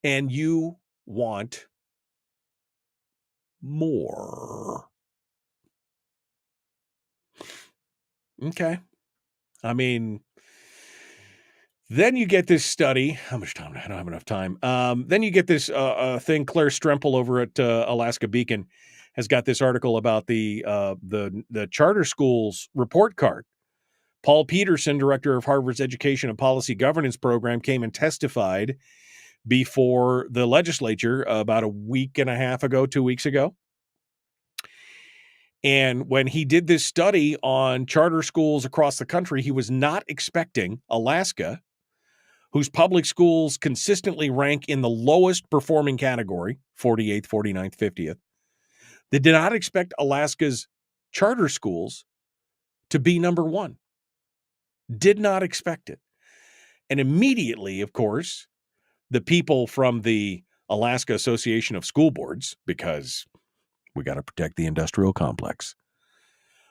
And you want more. Okay. I mean, then you get this study. How much time? I don't have enough time. Then you get this thing. Claire Strempel over at Alaska Beacon has got this article about the charter schools report card. Paul Peterson, director of Harvard's Education and Policy Governance Program, came and testified before the legislature about a week and a half ago, 2 weeks ago. And when he did this study on charter schools across the country, he was not expecting Alaska, whose public schools consistently rank in the lowest performing category, 48th, 49th, 50th. They did not expect Alaska's charter schools to be number one. Did not expect it. And immediately, of course, the people from the Alaska Association of School Boards, because we got to protect the industrial complex,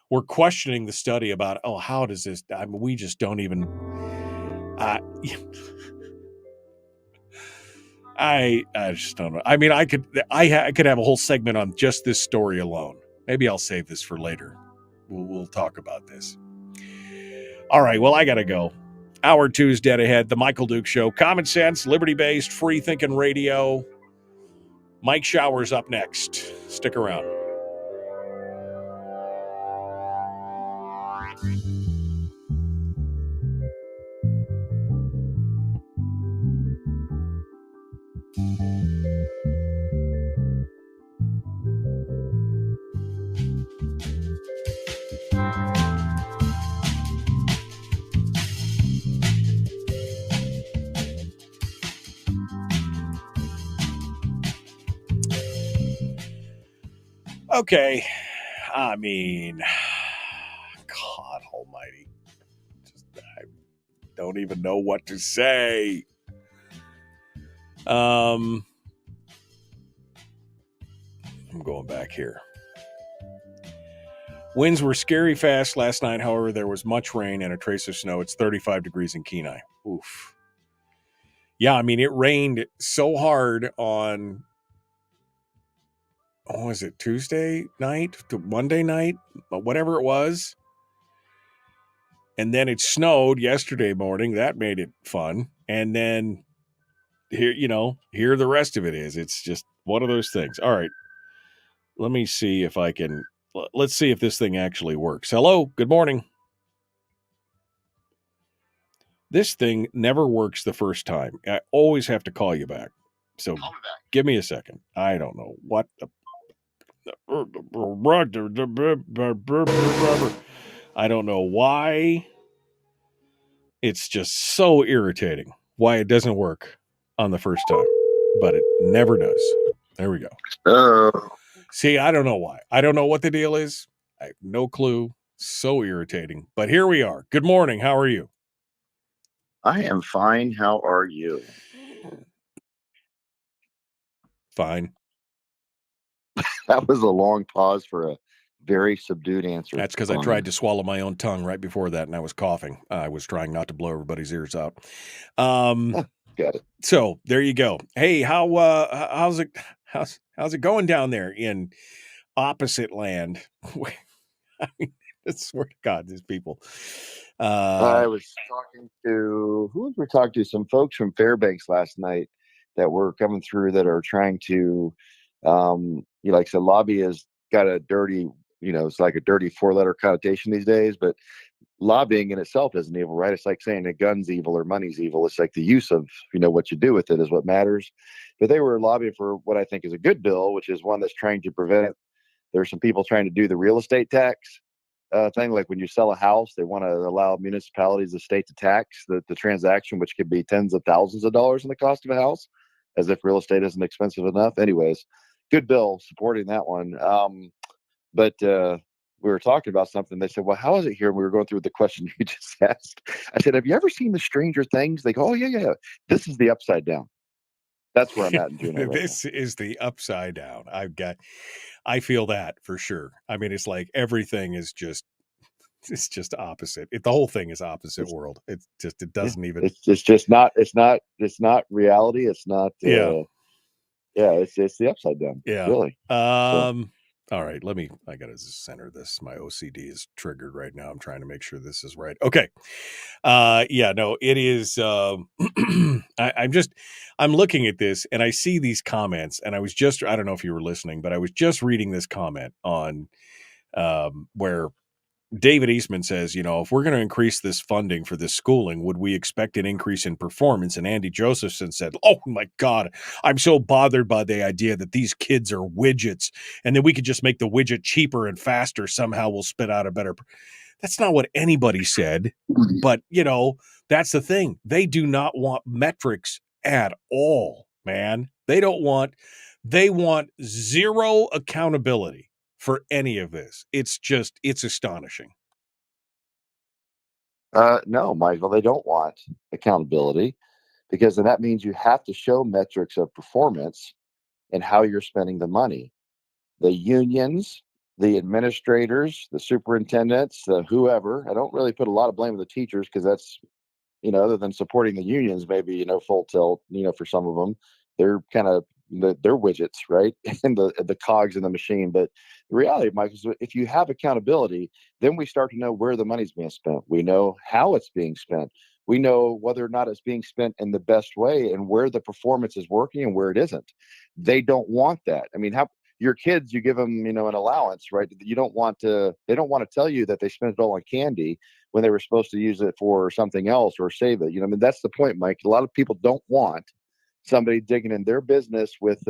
were questioning the study about, how does this, we just don't even, I just don't know. I mean, I could have a whole segment on just this story alone. Maybe I'll save this for later. We'll talk about this. All right. Well, I got to go. Hour 2's dead ahead. The Michael Duke Show. Common sense, liberty-based, free-thinking radio. Mike Showers up next. Stick around. Okay. I mean, God almighty. I don't even know what to say. I'm going back here. Winds were scary fast last night. However, there was much rain and a trace of snow. It's 35 degrees in Kenai. Oof. Yeah, I mean, it rained so hard on, was it Tuesday night to Monday night, whatever it was. And then it snowed yesterday morning. That made it fun. And then here the rest of it is. It's just one of those things. All right. Let me see if I can. Let's see if this thing actually works. Hello. Good morning. This thing never works the first time. I always have to call you back. So give me a second. I don't know what I don't know why. It's just so irritating why it doesn't work on the first time, but it never does. There we go. See, I don't know why. I don't know what the deal is. I have no clue. So irritating. But here we are. Good morning. How are you? I am fine. How are you? Fine. That was a long pause for a very subdued answer. That's because I tried to swallow my own tongue right before that, and I was coughing. I was trying not to blow everybody's ears out. Got it. So there you go. Hey, how's it going down there in opposite land? I mean, I swear to God, these people. I was talking to who was we talking to? Some folks from Fairbanks last night that were coming through that are trying to, like I said, lobby has got a dirty, it's like a dirty 4-letter connotation these days. But lobbying in itself isn't evil, right? It's like saying a gun's evil or money's evil. It's like the use of, what you do with it is what matters. But they were lobbying for what I think is a good bill, which is one that's trying to prevent. There's some people trying to do the real estate tax thing. Like when you sell a house, they want to allow municipalities, the state to tax the transaction, which could be tens of thousands of dollars in the cost of a house, as if real estate isn't expensive enough. Anyways, good bill, supporting that one. But we were talking about something. They said, well, how is it here? And we were going through the question you just asked. I said, have you ever seen the Stranger Things? They go, oh, yeah. This is the upside down. That's where I'm at in Juneau right This is the upside down. I feel that for sure. I mean, it's like everything is just, it's just opposite. The whole thing is opposite world. It doesn't even. It's just not. It's not reality. It's not. It's the upside down. Yeah. Really. All right. I got to center this. My OCD is triggered right now. I'm trying to make sure this is right. Okay. No, it is. I'm looking at this and I see these comments and I don't know if you were listening, but I was just reading this comment on, where David Eastman says, if we're going to increase this funding for this schooling, would we expect an increase in performance? And Andy Josephson said, oh my God, I'm so bothered by the idea that these kids are widgets and that we could just make the widget cheaper and faster. Somehow we'll spit out a better. That's not what anybody said. But, that's the thing. They do not want metrics at all, man. They want zero accountability for any of this. It's astonishing. No, Michael, they don't want accountability because then that means you have to show metrics of performance and how you're spending the money. The unions, the administrators, the superintendents, the whoever. I don't really put a lot of blame on the teachers because that's, other than supporting the unions, maybe, full tilt, for some of them, they're kind of they're widgets, right? And the cogs in the machine. But the reality, Mike, is if you have accountability, then we start to know where the money's being spent. We know how it's being spent. We know whether or not it's being spent in the best way and where the performance is working and where it isn't. They don't want that. I mean, your kids, you give them, an allowance, right? They don't want to tell you that they spent it all on candy when they were supposed to use it for something else or save it. That's the point, Mike. A lot of people don't want somebody digging in their business with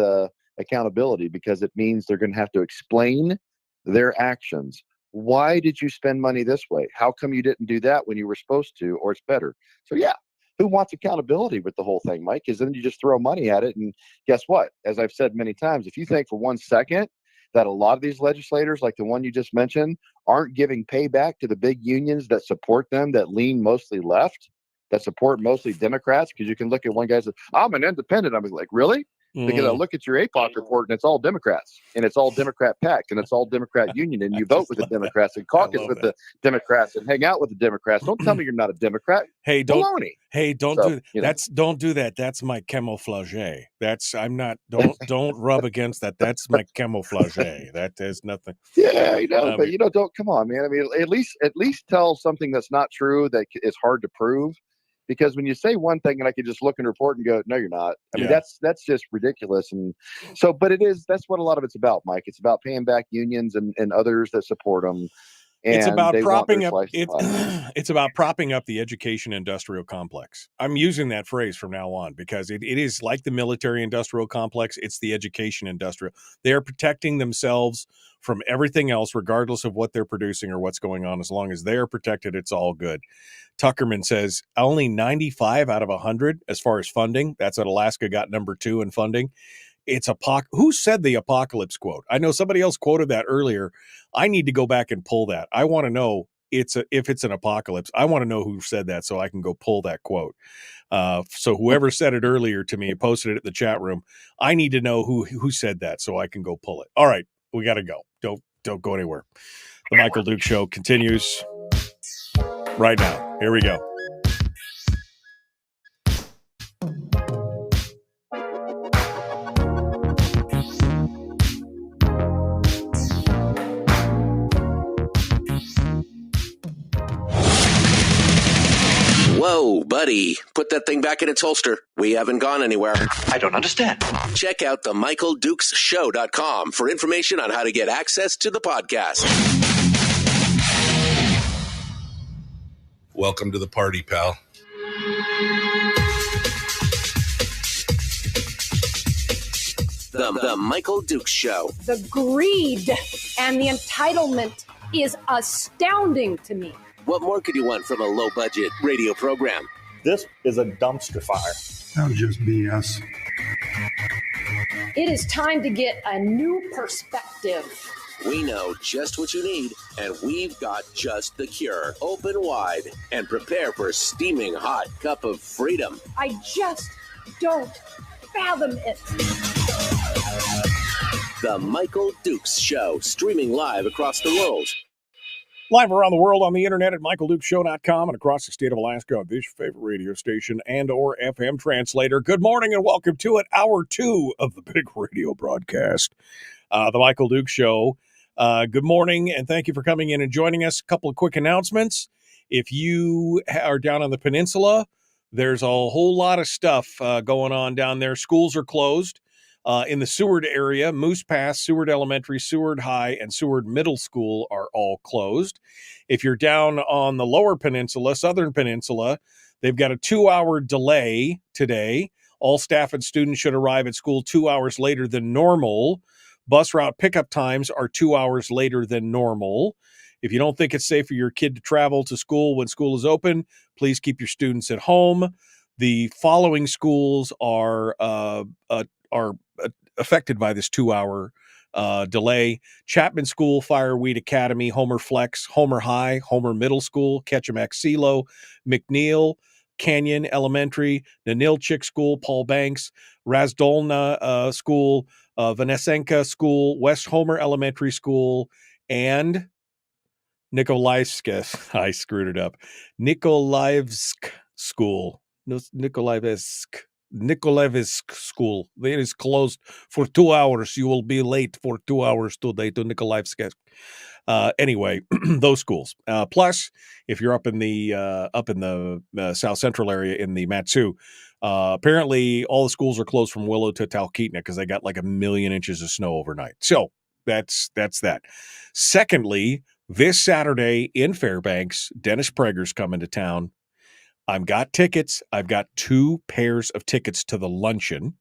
accountability because it means they're going to have to explain their actions. Why did you spend money this way? How come you didn't do that when you were supposed to, or it's better? So yeah, who wants accountability with the whole thing, Mike? Because then you just throw money at it. And guess what? As I've said many times, if you think for 1 second that a lot of these legislators, like the one you just mentioned, aren't giving payback to the big unions that support them, that lean mostly left, that support mostly Democrats, because you can look at one guy says, I'm an independent. I'm like, really? Because I look at your APOC report and it's all Democrats and it's all Democrat packed and it's all Democrat union and you vote with the Democrats and caucus with the Democrats and hang out with the Democrats. Don't tell me you're not a Democrat. Hey, don't do that. Don't do that. That's my camouflage. I'm not. Don't rub against that. That's my camouflage. That is nothing. Yeah, but don't come on, man. I mean, at least tell something that's not true that is hard to prove. Because when you say one thing and I could just look and report and go, no, you're not. I mean, that's just ridiculous. And so, but that's what a lot of it's about, Mike. It's about paying back unions and others that support them. And it's about propping up. It's about propping up the education industrial complex. I'm using that phrase from now on because it is like the military industrial complex. It's the education industrial. They are protecting themselves from everything else, regardless of what they're producing or what's going on. As long as they are protected, it's all good. Tuckerman says only 95 out of 100 as far as funding. That's what Alaska got number 2 in funding. It's who said the apocalypse quote? I know somebody else quoted that earlier. I need to go back and pull that. I want to know if it's an apocalypse, I want to know who said that so I can go pull that quote. So whoever said it earlier to me and posted it in the chat room, I need to know who said that so I can go pull it. All right, we got to go. Don't go anywhere. The Michael Duke Show continues right now. Here we go. Whoa, buddy. Put that thing back in its holster. We haven't gone anywhere. I don't understand. Check out the MichaelDukesShow.com for information on how to get access to the podcast. Welcome to the party, pal. The Michael Dukes Show. The greed and the entitlement is astounding to me. What more could you want from a low-budget radio program? This is a dumpster fire. That was just BS. It is time to get a new perspective. We know just what you need, and we've got just the cure. Open wide and prepare for a steaming hot cup of freedom. I just don't fathom it. The Michael Dukes Show, streaming live across the world. Live around the world on the internet at MichaelDukesShow.com and across the state of Alaska on this your favorite radio station and or FM translator. Good morning and welcome to it, hour 2 of the big radio broadcast, the Michael Dukes Show. Good morning and thank you for coming in and joining us. A couple of quick announcements. If you are down on the peninsula, there's a whole lot of stuff going on down there. Schools are closed. In the Seward area, Moose Pass, Seward Elementary, Seward High, and Seward Middle School are all closed. If you're down on the lower peninsula, southern peninsula, they've got a 2-hour delay today. All staff and students should arrive at school 2 hours later than normal. Bus route pickup times are 2 hours later than normal. If you don't think it's safe for your kid to travel to school when school is open, please keep your students at home. The following schools are affected by this 2-hour delay: Chapman School, Fireweed Academy, Homer Flex, Homer High, Homer Middle School, Ketchum-Silo, McNeil, Canyon Elementary, Nanilchik School, Paul Banks, Razdolna School, Vanesenka School, West Homer Elementary School, and Nikolaevsk. I screwed it up. Nikolaevsk School. Nikolaevsk School. It is closed for 2 hours. You will be late for 2 hours today to Nikolaevsk. Anyway, those schools. Plus, if you're up in the South Central area in the Matsu, apparently all the schools are closed from Willow to Talkeetna because they got like 1 million inches of snow overnight. So that's that. Secondly, this Saturday in Fairbanks, Dennis Prager's coming to town. I've got tickets. I've got 2 pairs of tickets to the luncheon.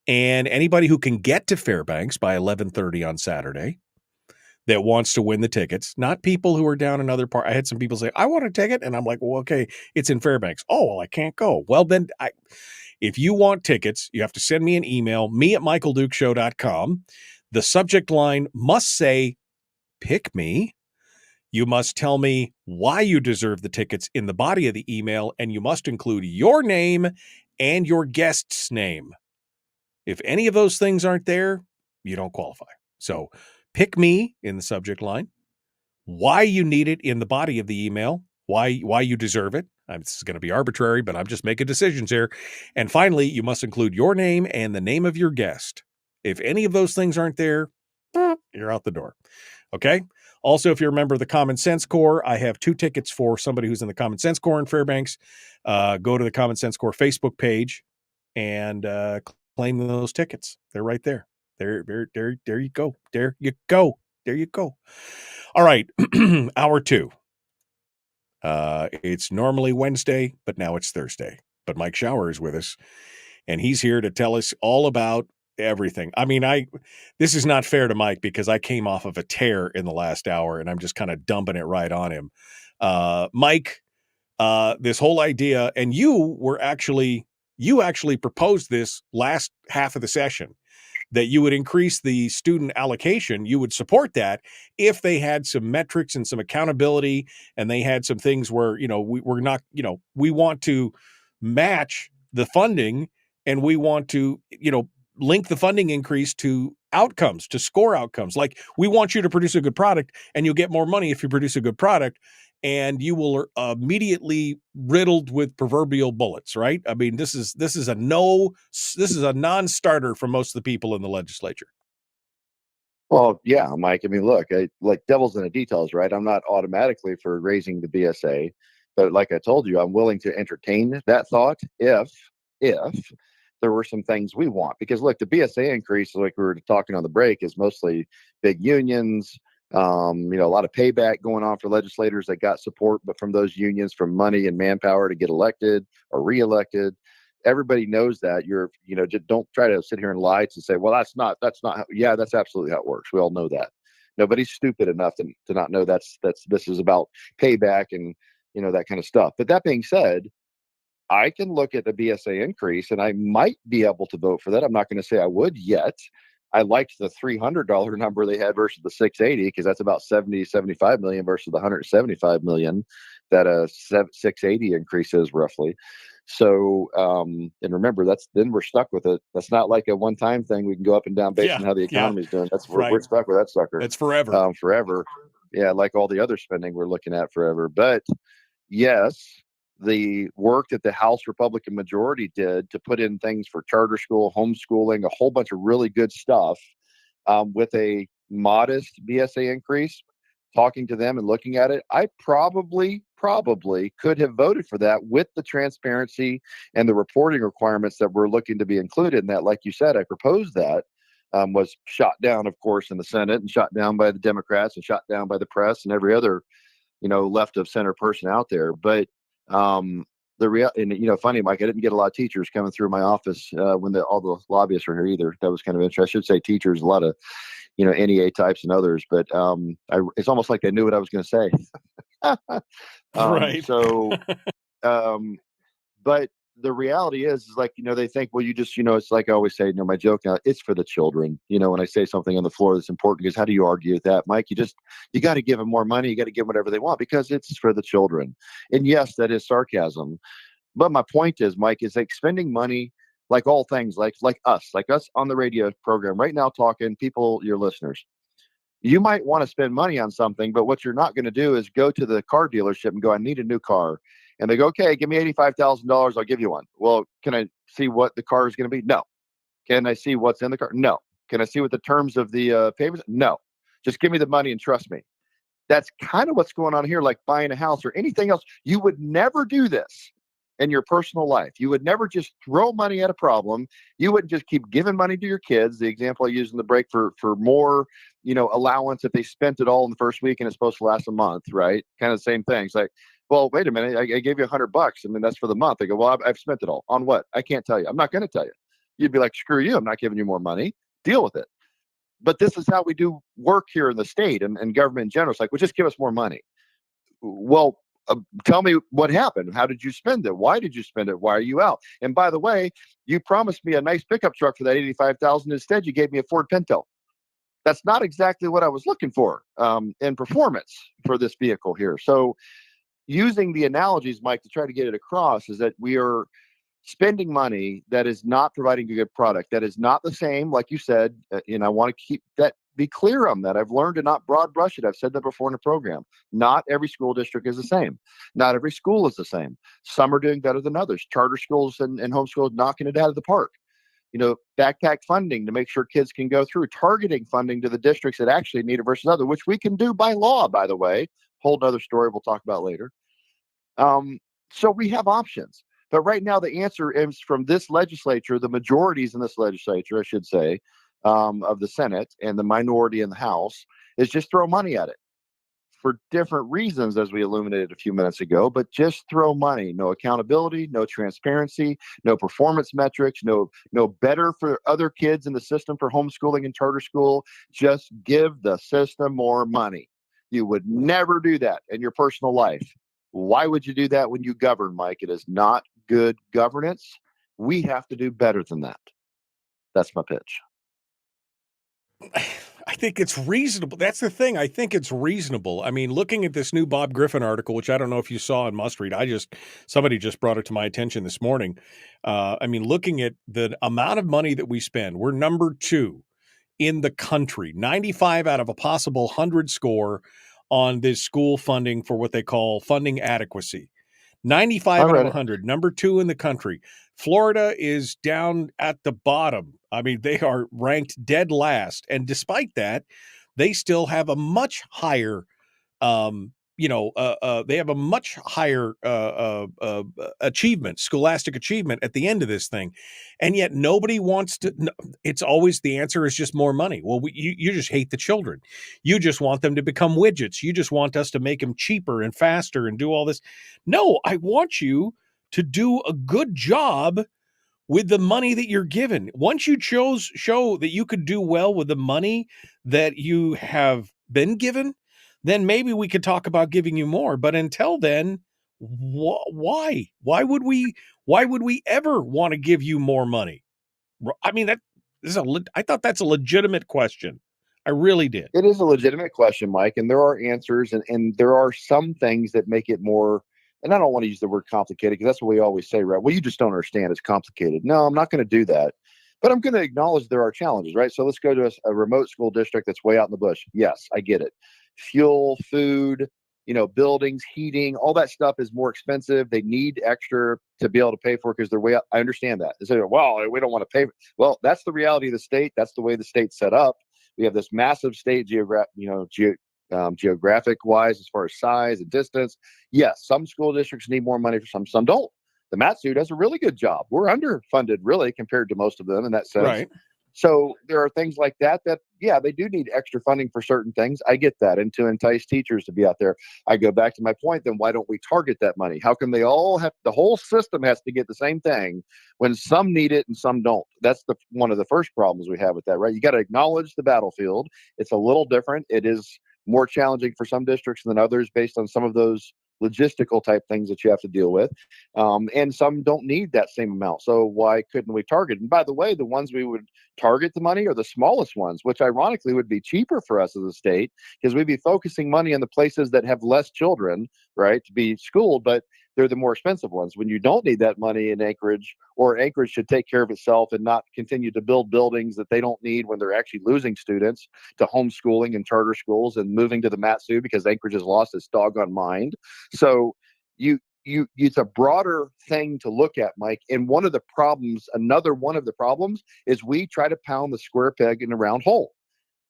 And anybody who can get to Fairbanks by 11:30 on Saturday that wants to win the tickets, not people who are down in other parts. I had some people say, I want a ticket. And I'm like, well, okay, it's in Fairbanks. Oh, well, I can't go. Well, then if you want tickets, you have to send me an email, me@michaeldukeshow.com. The subject line must say, pick me. You must tell me why you deserve the tickets in the body of the email, and you must include your name and your guest's name. If any of those things aren't there, you don't qualify. So pick me in the subject line, why you need it in the body of the email, why you deserve it. This is going to be arbitrary, but I'm just making decisions here. And finally, you must include your name and the name of your guest. If any of those things aren't there, you're out the door. Okay? Also, if you're a member of the Common Sense Corps, I have 2 tickets for somebody who's in the Common Sense Corps in Fairbanks. Go to the Common Sense Corps Facebook page and claim those tickets. They're right there. There you go. There you go. There you go. All right. Hour 2. It's normally Wednesday, but now it's Thursday. But Mike Shower is with us, and he's here to tell us all about everything. I mean, this is not fair to Mike because I came off of a tear in the last hour and I'm just kind of dumping it right on him. Mike, this whole idea, and you actually proposed this last half of the session, that you would increase the student allocation. You would support that if they had some metrics and some accountability, and they had some things where, we're not, we want to match the funding, and we want to, link the funding increase to outcomes, to score outcomes. Like, we want you to produce a good product, and you'll get more money if you produce a good product, and you will immediately riddled with proverbial bullets, right? I mean, this is a non-starter for most of the people in the legislature. Well, yeah, Mike. I mean, look, like devil's in the details, right? I'm not automatically for raising the BSA, but like I told you, I'm willing to entertain that thought if there were some things we want. Because look, the BSA increase, like we were talking on the break, is mostly big unions. A lot of payback going on for legislators that got support, but from those unions, from money and manpower to get elected or reelected. Everybody knows that. Just don't try to sit here and lie to say, well, that's not how, yeah, that's absolutely how it works. We all know that. Nobody's stupid enough to not know this is about payback and, that kind of stuff. But that being said, I can look at the BSA increase and I might be able to vote for that. I'm not going to say I would yet. I liked the $300 number they had versus the 680, because that's about 75 million versus the 175 million that a 680 increase is roughly. So, and remember, then we're stuck with it. That's not like a one-time thing. We can go up and down based on how the economy's doing. We're stuck with that sucker. It's forever. Forever. Yeah, like all the other spending we're looking at forever. But yes, the work that the House Republican majority did to put in things for charter school, homeschooling, a whole bunch of really good stuff, with a modest BSA increase, talking to them and looking at it, I probably could have voted for that with the transparency and the reporting requirements that were looking to be included in that. Like you said, I proposed that, was shot down, of course, in the Senate, and shot down by the Democrats and shot down by the press and every other, left of center person out there. But funny, Mike, I didn't get a lot of teachers coming through my office when all the lobbyists were here either. That was kind of interesting. I should say teachers, a lot of, NEA types and others, but it's almost like they knew what I was going to say. Right. But the reality is like, they think, well, you just, it's like I always say, my joke now, it's for the children. When I say something on the floor that's important, because how do you argue with that, Mike? You got to give them more money. You got to give them whatever they want because it's for the children. And yes, that is sarcasm. But my point is, Mike, is like spending money, like all things, like us on the radio program right now, talking people, your listeners. You might want to spend money on something, but what you're not going to do is go to the car dealership and go, I need a new car. And they go, okay, give me $85,000. I'll give you one. Well, can I see what the car is going to be? No. Can I see what's in the car? No. Can I see what the terms of the payments? No. Just give me the money and trust me. That's kind of what's going on here, like buying a house or anything else. You would never do this in your personal life. You would never just throw money at a problem. You wouldn't just keep giving money to your kids. The example I used in the break for more, allowance if they spent it all in the first week and it's supposed to last a month, right? Kind of the same thing. It's like, well, wait a minute. I gave you $100. I mean, that's for the month. They go, well, I've spent it all on what? I can't tell you. I'm not going to tell you. You'd be like, screw you. I'm not giving you more money. Deal with it. But this is how we do work here in the state and government in general. It's like, well, just give us more money. Well, tell me what happened. How did you spend it? Why did you spend it? Why are you out? And by the way, you promised me a nice pickup truck for that $85,000. Instead, you gave me a Ford Pinto. That's not exactly what I was looking for in performance for this vehicle here. So using the analogies, Mike, to try to get it across is that we are spending money that is not providing a good product. That is not the same, like you said, and I want to be clear on that. I've learned to not broad brush it. I've said that before in the program. Not every school district is the same. Not every school is the same. Some are doing better than others. Charter schools and homeschools knocking it out of the park. Backpack funding to make sure kids can go through, targeting funding to the districts that actually need it versus others, which we can do by law, by the way. Whole other story we'll talk about later. So we have options. But right now, the answer is from this legislature, the majorities in this legislature, I should say, of the Senate and the minority in the House, is just throw money at it for different reasons, as we illuminated a few minutes ago. But just throw money. No accountability, no transparency, no performance metrics, no better for other kids in the system for homeschooling and charter school. Just give the system more money. You would never do that in your personal life. Why would you do that when you govern, Mike? It is not good governance. We have to do better than that. That's my pitch. I think it's reasonable. That's the thing. I think it's reasonable. I mean, looking at this new Bob Griffin article, which I don't know if you saw in Must Read, somebody just brought it to my attention this morning. I mean, looking at the amount of money that we spend, we're number 2 in the country, 95 out of a possible 100 score on this school funding for what they call funding adequacy. 95 out of 100, number 2 in the country. Florida is down at the bottom. I mean, they are ranked dead last. And despite that, they still have a much higher, they have a much higher achievement, scholastic achievement at the end of this thing. And yet nobody wants to, it's always the answer is just more money. Well, you just hate the children. You just want them to become widgets. You just want us to make them cheaper and faster and do all this. No, I want you to do a good job with the money that you're given. Once you show that you could do well with the money that you have been given, then maybe we could talk about giving you more. But until then, why? Why would we ever want to give you more money? I mean, I thought that's a legitimate question. I really did. It is a legitimate question, Mike, and there are answers, and there are some things that make it more, and I don't want to use the word complicated because that's what we always say, right? Well, you just don't understand. It's complicated. No, I'm not going to do that. But I'm going to acknowledge there are challenges, right? So let's go to a remote school district that's way out in the bush. Yes, I get it. Fuel, food, buildings, heating, all that stuff is more expensive. They need extra to be able to pay for it because they're way out. I understand that. They say, well, we don't want to pay. Well, that's the reality of the state. That's the way the state's set up. We have this massive state geographic wise, as far as size and distance. Yes, some school districts need more money for some don't. The Matsu does a really good job. We're underfunded really compared to most of them in that sense. Right. So there are things like that, yeah, they do need extra funding for certain things. I get that. And to entice teachers to be out there, I go back to my point, then why don't we target that money? How come the whole system has to get the same thing when some need it and some don't? That's one of the first problems we have with that, right? You got to acknowledge the battlefield. It's a little different. It is more challenging for some districts than others based on some of those logistical type things that you have to deal with. And some don't need that same amount. So why couldn't we target? And by the way, the ones we would target the money are the smallest ones, which ironically would be cheaper for us as a state because we'd be focusing money on the places that have less children, right, to be schooled, but they're the more expensive ones. When you don't need that money in Anchorage, or Anchorage should take care of itself and not continue to build buildings that they don't need when they're actually losing students to homeschooling and charter schools and moving to the Matsu because Anchorage has lost its doggone mind. So it's a broader thing to look at, Mike. And another one of the problems is we try to pound the square peg in a round hole.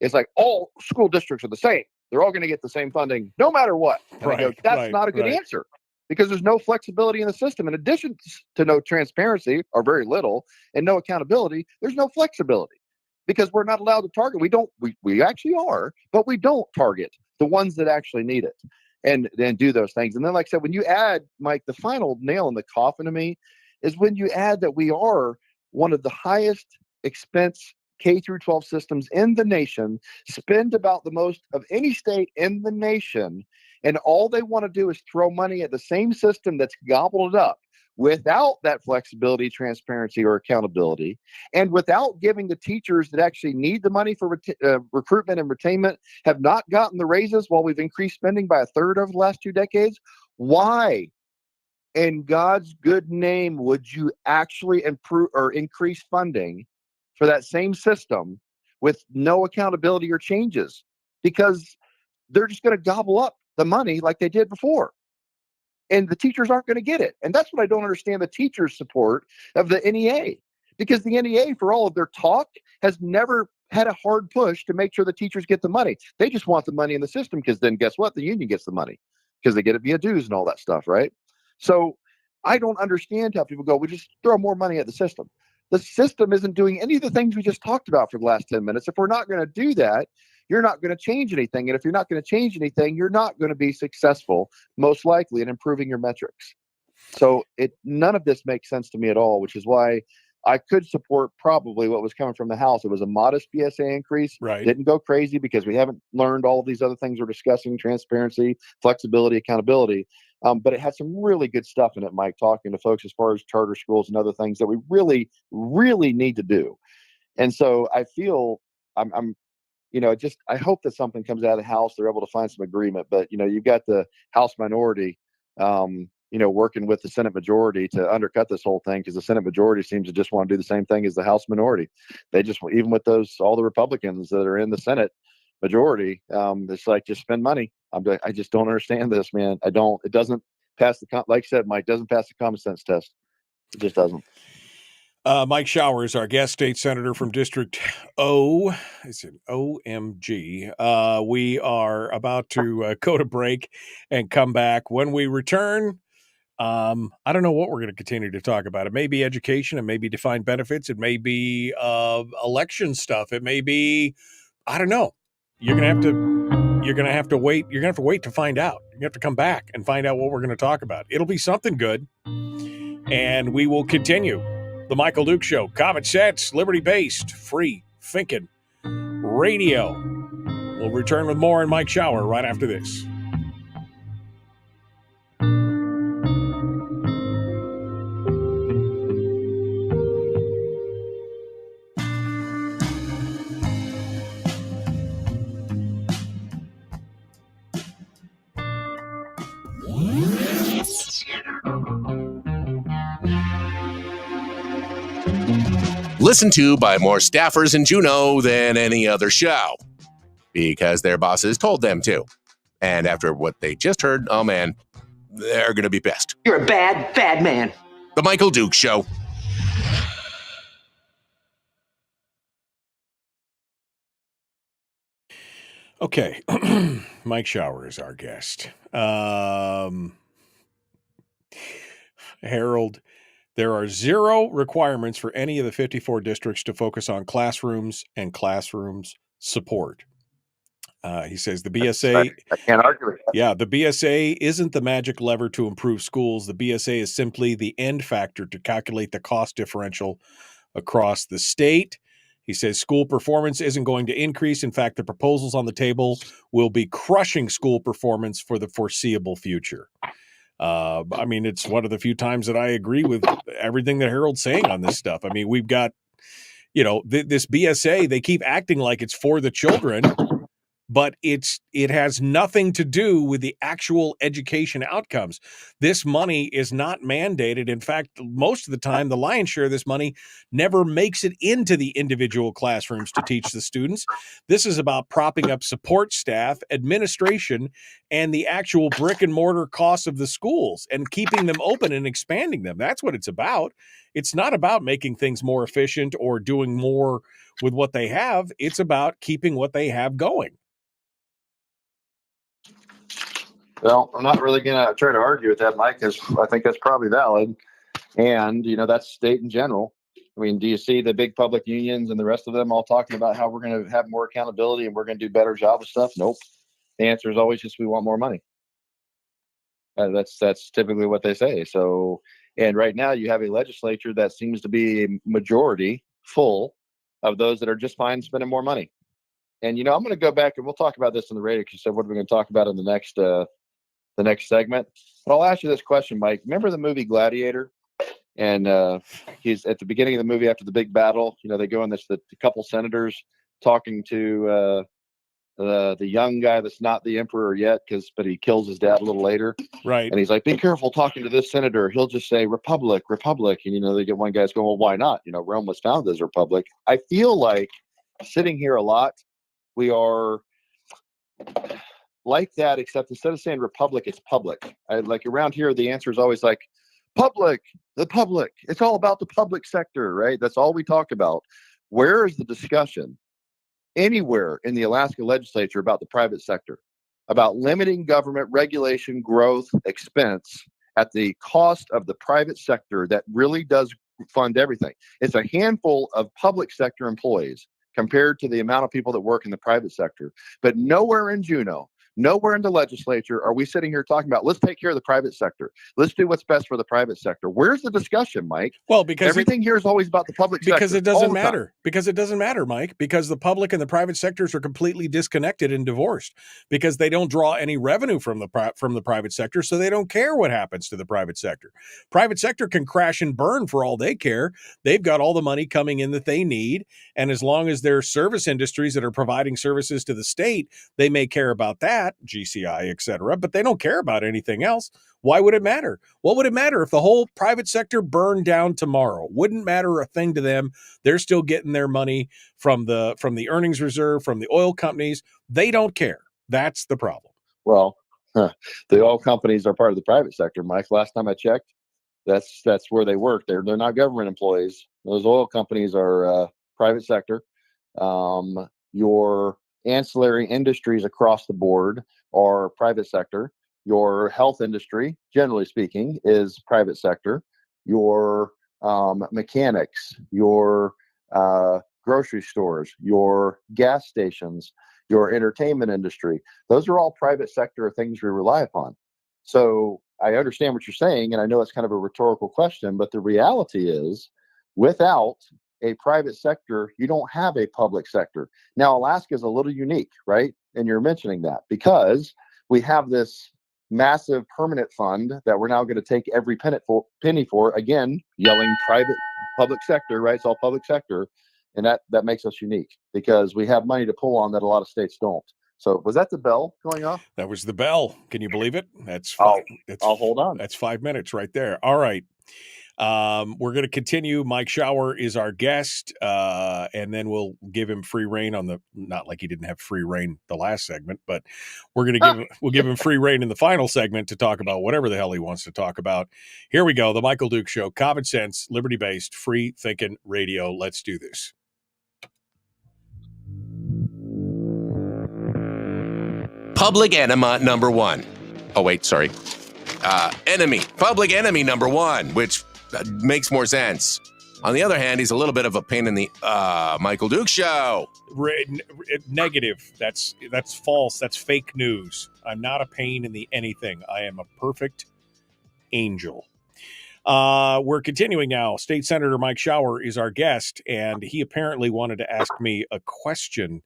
It's like all school districts are the same. They're all going to get the same funding no matter what. And I go, that's not a good answer because there's no flexibility in the system. In addition to no transparency or very little and no accountability, there's no flexibility because we're not allowed to target. We actually are, but we don't target the ones that actually need it. And then do those things. And then, like I said, when you add, Mike, the final nail in the coffin to me is when you add that we are one of the highest expense K through 12 systems in the nation, spend about the most of any state in the nation, and all they want to do is throw money at the same system that's gobbled it up without that flexibility, transparency, or accountability, and without giving the teachers that actually need the money for recruitment and retainment have not gotten the raises while we've increased spending by a third over the last 2 decades. Why, in God's good name, would you actually improve or increase funding for that same system with no accountability or changes? Because they're just going to gobble up the money like they did before. And the teachers aren't going to get it. And that's what I don't understand the teachers' support of the NEA. Because the NEA, for all of their talk, has never had a hard push to make sure the teachers get the money. They just want the money in the system because then guess what? The union gets the money because they get it via dues and all that stuff, right? So I don't understand how people go, we just throw more money at the system. The system isn't doing any of the things we just talked about for the last 10 minutes. If we're not going to do that, you're not going to change anything. And if you're not going to change anything, you're not going to be successful, most likely, in improving your metrics. So none of this makes sense to me at all, which is why I could support probably what was coming from the House. It was a modest BSA increase. Right. Didn't go crazy because we haven't learned all of these other things we're discussing, transparency, flexibility, accountability. But it had some really good stuff in it, Mike, talking to folks as far as charter schools and other things that we really, really need to do. And so I feel I'm I hope that something comes out of the House. They're able to find some agreement. But, you've got the House minority, working with the Senate majority to undercut this whole thing, because the Senate majority seems to just want to do the same thing as the House minority. They just, even with all the Republicans that are in the Senate majority, it's like, just spend money. I just don't understand this, man. It doesn't pass like I said, Mike, doesn't pass the common sense test. It just doesn't. Mike Showers, our guest state senator from District O. It's an OMG. We are about to go to break and come back. When we return, I don't know what we're going to continue to talk about. It may be education. It may be defined benefits. It may be election stuff. It may be, I don't know. You're going to have to wait. You're going to have to wait to find out. You have to come back and find out what we're going to talk about. It'll be something good. And we will continue. The Michael Duke Show, common sense, liberty-based, free thinking radio. We'll return with more in Mike Shower right after this. Listened to by more staffers in Juneau than any other show, because their bosses told them to. And after what they just heard, oh man, they're going to be pissed. You're a bad, bad man. The Michael Duke Show. Okay. Mike Shower is our guest. Harold, there are 0 requirements for any of the 54 districts to focus on classrooms and classrooms support. He says the BSA... I can't argue with that. Yeah, the BSA isn't the magic lever to improve schools. The BSA is simply the end factor to calculate the cost differential across the state. He says school performance isn't going to increase. In fact, the proposals on the table will be crushing school performance for the foreseeable future. I mean, it's one of the few times that I agree with everything that Harold's saying on this stuff. I mean, we've got, this BSA, they keep acting like it's for the children, but it has nothing to do with the actual education outcomes. This money is not mandated. In fact, most of the time, the lion's share of this money never makes it into the individual classrooms to teach the students. This is about propping up support staff, administration, and the actual brick and mortar costs of the schools and keeping them open and expanding them. That's what it's about. It's not about making things more efficient or doing more with what they have. It's about keeping what they have going. Well, I'm not really going to try to argue with that, Mike, because I think that's probably valid. And, that's state in general. I mean, do you see the big public unions and the rest of them all talking about how we're going to have more accountability and we're going to do a better job of stuff? Nope. The answer is always just we want more money. That's typically what they say. So, and right now you have a legislature that seems to be a majority full of those that are just fine spending more money. And, I'm going to go back and we'll talk about this on the radio, because you said what are we going to talk about in the next segment. But I'll ask you this question, Mike. Remember the movie Gladiator? And he's at the beginning of the movie after the big battle. They go in the couple senators talking to the young guy that's not the emperor yet, but he kills his dad a little later. Right. And he's like, be careful talking to this senator. He'll just say Republic, Republic. And, they get one guy's going, well, why not? Rome was founded as a republic. I feel like sitting here a lot, we are like that, except instead of saying republic, it's public. Like around here, the answer is always like public, the public. It's all about the public sector, right? That's all we talk about. Where is the discussion anywhere in the Alaska legislature about the private sector, about limiting government regulation, growth, expense at the cost of the private sector that really does fund everything? It's a handful of public sector employees compared to the amount of people that work in the private sector. But nowhere in Juneau, Nowhere in the legislature are we sitting here talking about, let's take care of the private sector. Let's do what's best for the private sector. Where's the discussion, Mike? Well, because everything here is always about the public sector. Because it doesn't matter. Because it doesn't matter, Mike. Because the public and the private sectors are completely disconnected and divorced. Because they don't draw any revenue from the private sector, so they don't care what happens to the private sector. Private sector can crash and burn for all they care. They've got all the money coming in that they need, and as long as they're service industries that are providing services to the state, they may care about that, GCI, et cetera, but they don't care about anything else. Why would it matter? What would it matter if the whole private sector burned down tomorrow? Wouldn't matter a thing to them. They're still getting their money from the earnings reserve, from the oil companies. They don't care. That's the problem. Well, the oil companies are part of the private sector, Mike. Last time I checked, that's where they work. They're not government employees. Those oil companies are private sector. Your ancillary industries across the board are private sector. Your health industry, generally speaking, is private sector. Your mechanics, your grocery stores, your gas stations, your entertainment industry, those are all private sector things we rely upon. So I understand what you're saying, and I know it's kind of a rhetorical question, but the reality is, without a private sector, you don't have a public sector. Now, Alaska is a little unique, right? And you're mentioning that because we have this massive permanent fund that we're now going to take every penny for, again, yelling private, public sector, right? It's all public sector. And that makes us unique because we have money to pull on that a lot of states don't. So was that the bell going off? That was the bell. Can you believe it? That's I'll hold on. That's 5 minutes right there. All right. We're going to continue. Mike Shower is our guest, and then we'll give him free reign on not like he didn't have free reign the last segment, but we're going to give him free reign in the final segment to talk about whatever the hell he wants to talk about. Here we go. The Michael Duke Show, common sense, liberty-based, free thinking radio. Let's do this. Public enema number one. Oh, wait, sorry. Public enemy number one, which makes more sense. On the other hand, he's a little bit of a pain in the Michael Duke Show. Negative. That's false. That's fake news. I'm not a pain in the anything. I am a perfect angel. We're continuing now. State Senator Mike Shower is our guest, and he apparently wanted to ask me a question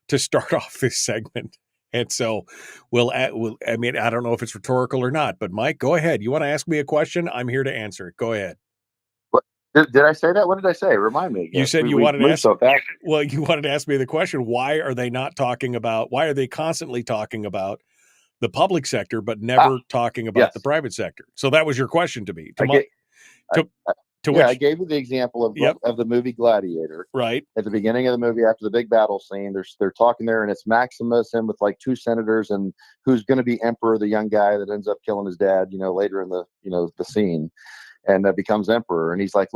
to start off this segment. And so I don't know if it's rhetorical or not, but Mike, go ahead. You want to ask me a question? I'm here to answer it. Go ahead. What, did I say that? What did I say? Remind me again. You said you wanted to ask. Well, you wanted to ask me the question. Why are they constantly talking about the public sector, but never talking about the private sector? So that was your question to me. I gave you the example of the movie Gladiator. Right. At the beginning of the movie, after the big battle scene, they're talking there, and it's Maximus and with like two senators, and who's going to be emperor, the young guy that ends up killing his dad, later in the scene, and becomes emperor. And he's like,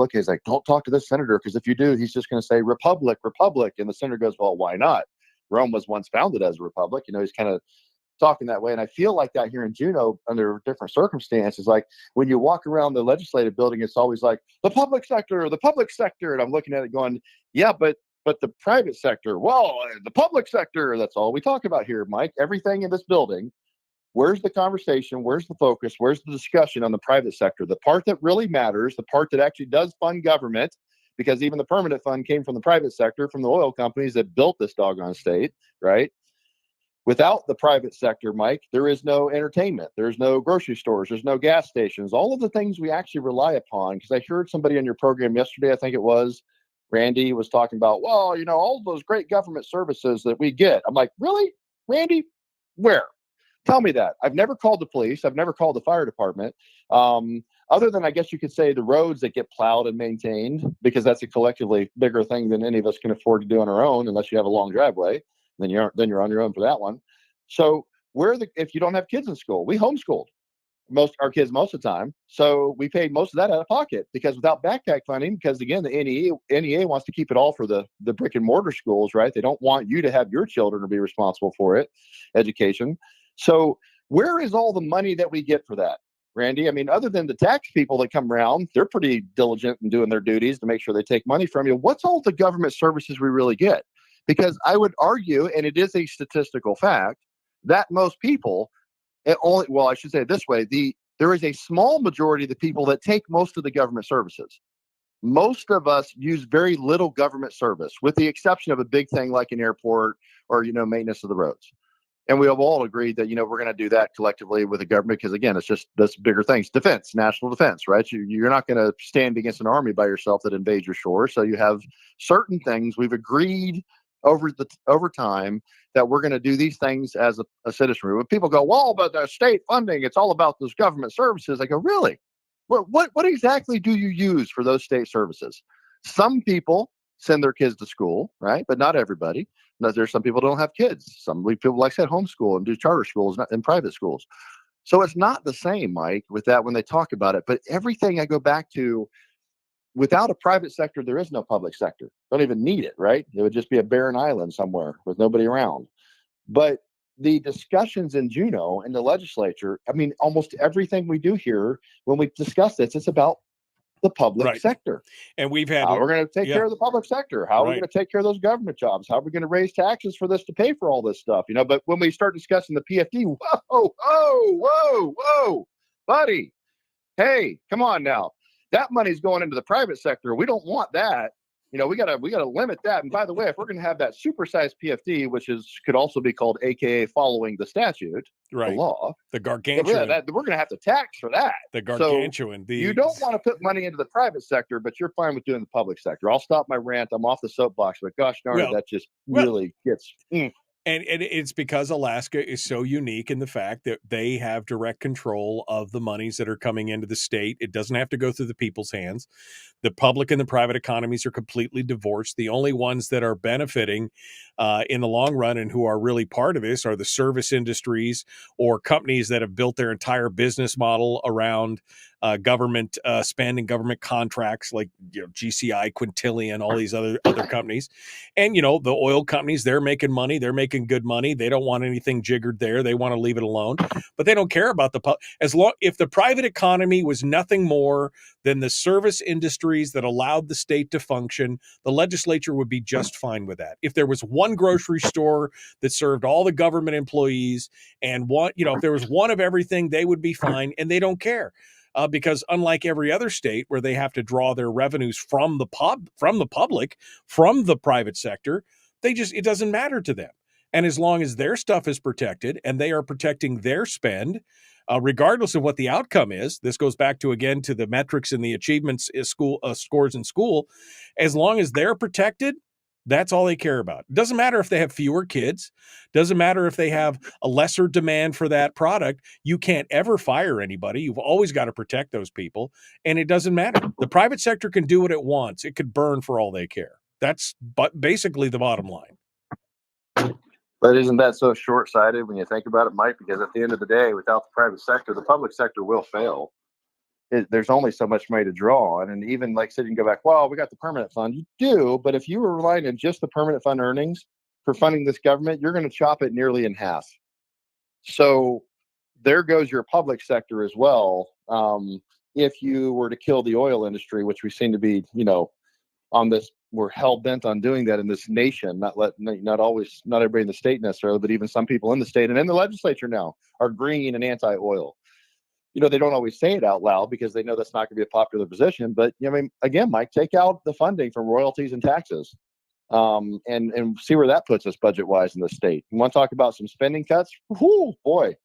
don't talk to this senator, because if you do, he's just going to say Republic. And the senator goes, well, why not? Rome was once founded as a republic. He's kind of talking that way. And I feel like that here in Juneau under different circumstances. Like when you walk around the legislative building, it's always like the public sector. And I'm looking at it going, yeah, but the private sector, well, the public sector, that's all we talk about here, Mike. Everything in this building, where's the conversation? Where's the focus? Where's the discussion on the private sector? The part that really matters, the part that actually does fund government, because even the permanent fund came from the private sector, from the oil companies that built this doggone state, right? Without the private sector, Mike, there is no entertainment. There's no grocery stores. There's no gas stations. All of the things we actually rely upon. Because I heard somebody on your program yesterday, I think it was, Randy, was talking about, well, all those great government services that we get. I'm like, really? Randy? Where? Tell me that. I've never called the police. I've never called the fire department. Other than, I guess you could say, the roads that get plowed and maintained, because that's a collectively bigger thing than any of us can afford to do on our own, unless you have a long driveway. Then you're on your own for that one. So if you don't have kids in school, we homeschooled our kids most of the time. So we paid most of that out of pocket, because without backpack funding, because again, the NEA wants to keep it all for the brick and mortar schools, right? They don't want you to have your children to be responsible for it, education. So where is all the money that we get for that, Randy? I mean, other than the tax people that come around, they're pretty diligent in doing their duties to make sure they take money from you. What's all the government services we really get? Because I would argue, and it is a statistical fact, that most people, I should say it this way, there is a small majority of the people that take most of the government services. Most of us use very little government service, with the exception of a big thing like an airport or, maintenance of the roads. And we have all agreed that, we're going to do that collectively with the government because, again, it's just those bigger things. Defense, national defense, right? You're not going to stand against an army by yourself that invades your shore. So you have certain things we've agreed over time that we're going to do these things as a citizenry. When people go, well, but the state funding, it's all about those government services. I go, really? What exactly do you use for those state services? Some people send their kids to school, right? But not everybody. There's some people don't have kids. Some people, like I said, homeschool and do charter schools and private schools. So it's not the same, Mike, with that when they talk about it. But everything I go back to, without a private sector, there is no public sector. Don't even need it, right? It would just be a barren island somewhere with nobody around. But the discussions in Juneau and the legislature, I mean, almost everything we do here, when we discuss this, it's about the public sector. And we've had how we're going to take care of the public sector. How are we going to take care of those government jobs? How are we going to raise taxes for this to pay for all this stuff? But when we start discussing the PFD, whoa, buddy. Hey, come on now. That money's going into the private sector. We don't want that. We gotta limit that. And by the way, if we're going to have that supersized PFD, which could also be called AKA following the statute, the law, the gargantuan, we're going to have to tax for that. The gargantuan. So you don't want to put money into the private sector, but you're fine with doing the public sector. I'll stop my rant. I'm off the soapbox, but gosh darn it, that just really gets. And it's because Alaska is so unique in the fact that they have direct control of the monies that are coming into the state. It doesn't have to go through the people's hands. The public and the private economies are completely divorced. The only ones that are benefiting in the long run and who are really part of this are the service industries or companies that have built their entire business model around government spending, government contracts like GCI, Quintillion, all these other companies. And, the oil companies, they're making money. They're making good money. They don't want anything jiggered there. They want to leave it alone. But they don't care about if the private economy was nothing more than the service industries that allowed the state to function, the legislature would be just fine with that. If there was one grocery store that served all the government employees and if there was one of everything, they would be fine, and they don't care. Because unlike every other state where they have to draw their revenues from the public, from the private sector, it doesn't matter to them. And as long as their stuff is protected and they are protecting their spend, regardless of what the outcome is, this goes back to the metrics and the achievements scores in school. As long as they're protected, that's all they care about. It doesn't matter if they have fewer kids. Doesn't matter if they have a lesser demand for that product. You can't ever fire anybody. You've always got to protect those people. And it doesn't matter. The private sector can do what it wants. It could burn for all they care. That's basically the bottom line. But isn't that so short-sighted when you think about it, Mike? Because at the end of the day, without the private sector, the public sector will fail. There's only so much money to draw on. And even like I said, you can go back, well, we got the permanent fund. You do, but if you were relying on just the permanent fund earnings for funding this government, you're going to chop it nearly in half. So there goes your public sector as well. If you were to kill the oil industry, which we seem to be, on this, we're hell bent on doing that in this nation, not everybody in the state necessarily, but even some people in the state and in the legislature now are green and anti-oil. They don't always say it out loud because they know that's not going to be a popular position. But again, Mike, take out the funding from royalties and taxes, and see where that puts us budget-wise in the state. You want to talk about some spending cuts? Whoo, boy,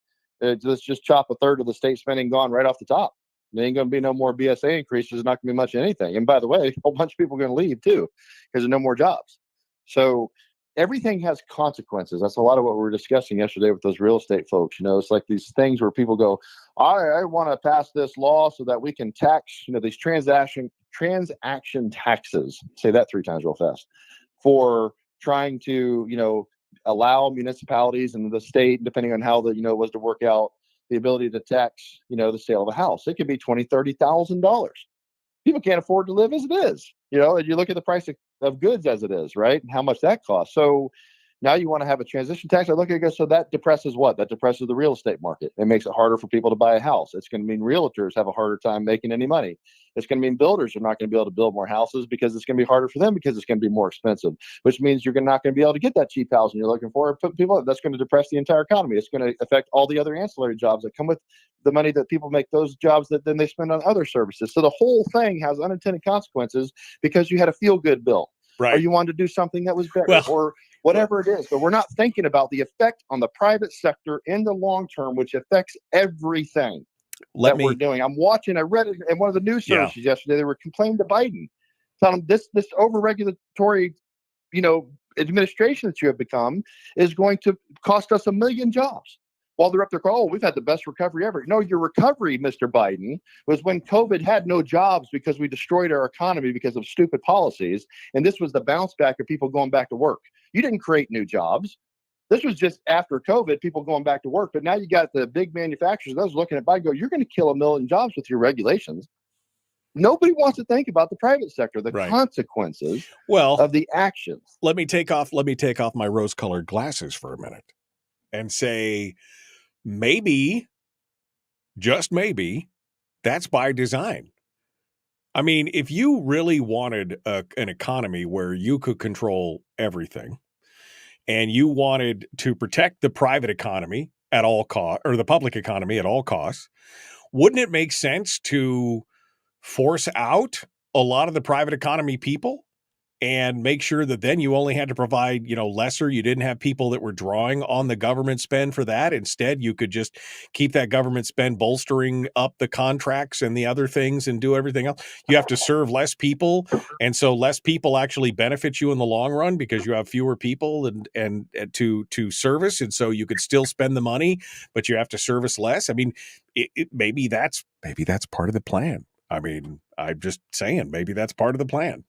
let's just chop a third of the state spending gone right off the top. There ain't going to be no more BSA increases. There's not going to be much of anything. And by the way, a whole bunch of people are going to leave too because there's no more jobs. So everything has consequences. That's a lot of what we were discussing yesterday with those real estate folks. It's like these things where people go, I want to pass this law so that we can tax, these transaction taxes. Say that 3 times real fast. For trying to, allow municipalities and the state, depending on how was to work out, the ability to tax, the sale of a house. It could be $20,000, $30,000. People can't afford to live as it is, and you look at the price of goods as it is, right? And how much that costs. So Now you want to have a transition tax. I look at it and go, so that depresses what? That depresses the real estate market. It makes it harder for people to buy a house. It's going to mean realtors have a harder time making any money. It's going to mean builders are not going to be able to build more houses because it's going to be harder for them because it's going to be more expensive, which means you're not going to be able to get that cheap housing you're looking for. That's going to depress the entire economy. It's going to affect all the other ancillary jobs that come with the money that people make those jobs that then they spend on other services. So the whole thing has unintended consequences because you had a feel-good bill. Right. Or you wanted to do something that was better, Well, or whatever it is. But we're not thinking about the effect on the private sector in the long term, which affects everything we're doing. I read it in one of the news services yesterday. They were complaining to Biden, telling him this over-regulatory, administration that you have become is going to cost us 1 million jobs. While they're up there, we've had the best recovery ever. No, your recovery, Mr. Biden, was when COVID had no jobs because we destroyed our economy because of stupid policies. And this was the bounce back of people going back to work. You didn't create new jobs. This was just after COVID, people going back to work. But now you got the big manufacturers, those looking at Biden go, you're going to kill 1 million jobs with your regulations. Nobody wants to think about the private sector, the consequences of the actions. Let me take off my rose-colored glasses for a minute and say, maybe, just maybe, that's by design. I mean, if you really wanted an economy where you could control everything and you wanted to protect the private economy at all costs, or the public economy at all costs, wouldn't it make sense to force out a lot of the private economy people and make sure that then you only had to provide, lesser? You didn't have people that were drawing on the government spend for that. Instead, you could just keep that government spend bolstering up the contracts and the other things and do everything else. You have to serve less people. And so less people actually benefit you in the long run because you have fewer people and to service. And so you could still spend the money, but you have to service less. I mean, maybe that's part of the plan. I mean, I'm just saying, maybe that's part of the plan.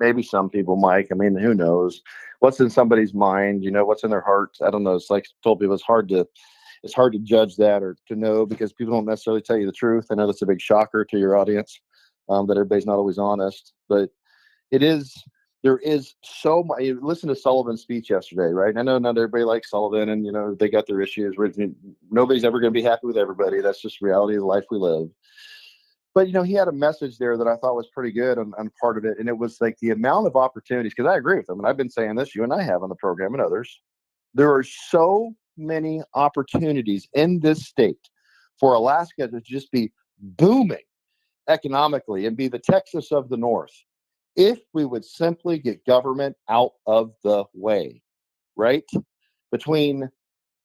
Maybe some people, Mike. I mean, who knows what's in somebody's mind? What's in their heart. I don't know. It's like I told people, it's hard to judge that or to know because people don't necessarily tell you the truth. I know that's a big shocker to your audience, that everybody's not always honest, but there is so much. You listen to Sullivan's speech yesterday, right? And I know not everybody likes Sullivan, and they got their issues. Nobody's ever going to be happy with everybody. That's just reality of the life we live. But, he had a message there that I thought was pretty good on part of it. And it was like the amount of opportunities, because I agree with him. And I've been saying this, you and I have on the program and others. There are so many opportunities in this state for Alaska to just be booming economically and be the Texas of the North if we would simply get government out of the way, right? Between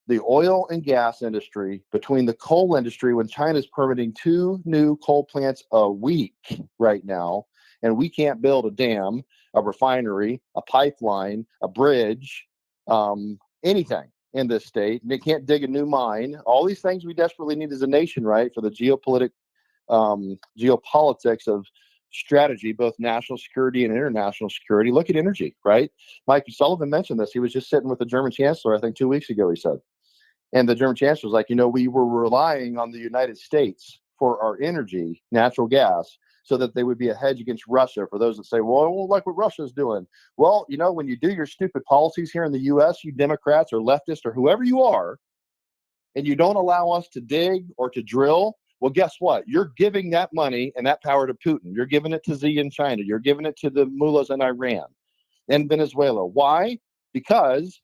the oil and gas industry, between the coal industry, when China's permitting 2 new coal plants a week right now, and we can't build a dam, a refinery, a pipeline, a bridge, anything in this state. And they can't dig a new mine. All these things we desperately need as a nation, right, for the geopolitics of strategy, both national security and international security. Look at energy, right? Mike Sullivan mentioned this. He was just sitting with the German chancellor, I think 2 weeks ago, he said. And the German chancellor was like, we were relying on the United States for our energy, natural gas, so that they would be a hedge against Russia. For those that say, well, I won't like what Russia's doing. Well, when you do your stupid policies here in the U.S., you Democrats or leftists or whoever you are, and you don't allow us to dig or to drill, well, guess what? You're giving that money and that power to Putin. You're giving it to Xi in China. You're giving it to the mullahs in Iran and Venezuela. Why? Because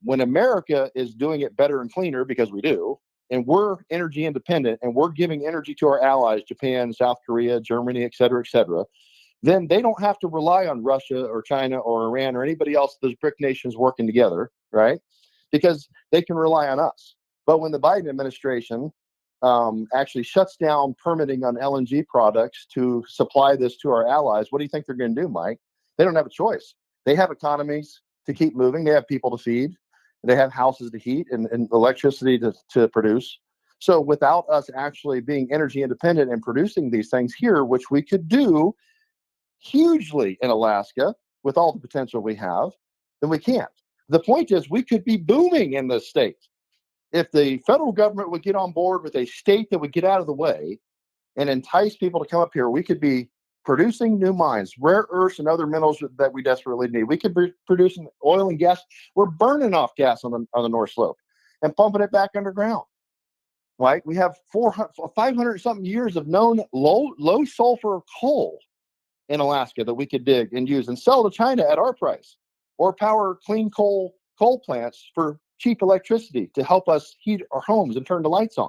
when America is doing it better and cleaner, because we do, and we're energy independent and we're giving energy to our allies, Japan, South Korea, Germany, et cetera, then they don't have to rely on Russia or China or Iran or anybody else, those BRIC nations working together, right? Because they can rely on us. But when the Biden administration actually shuts down permitting on LNG products to supply this to our allies, what do you think they're going to do, Mike? They don't have a choice. They have economies to keep moving. They have people to feed. They have houses to heat and electricity to produce. So without us actually being energy independent and producing these things here, which we could do hugely in Alaska with all the potential we have, then we can't. The point is we could be booming in this state. If the federal government would get on board with a state that would get out of the way and entice people to come up here, we could be producing new mines, rare earths and other minerals that we desperately need. We could be producing oil and gas. We're burning off gas on the North Slope and pumping it back underground. Right? We have 500 something years of known low sulfur coal in Alaska that we could dig and use and sell to China at our price, or power clean coal plants for cheap electricity to help us heat our homes and turn the lights on.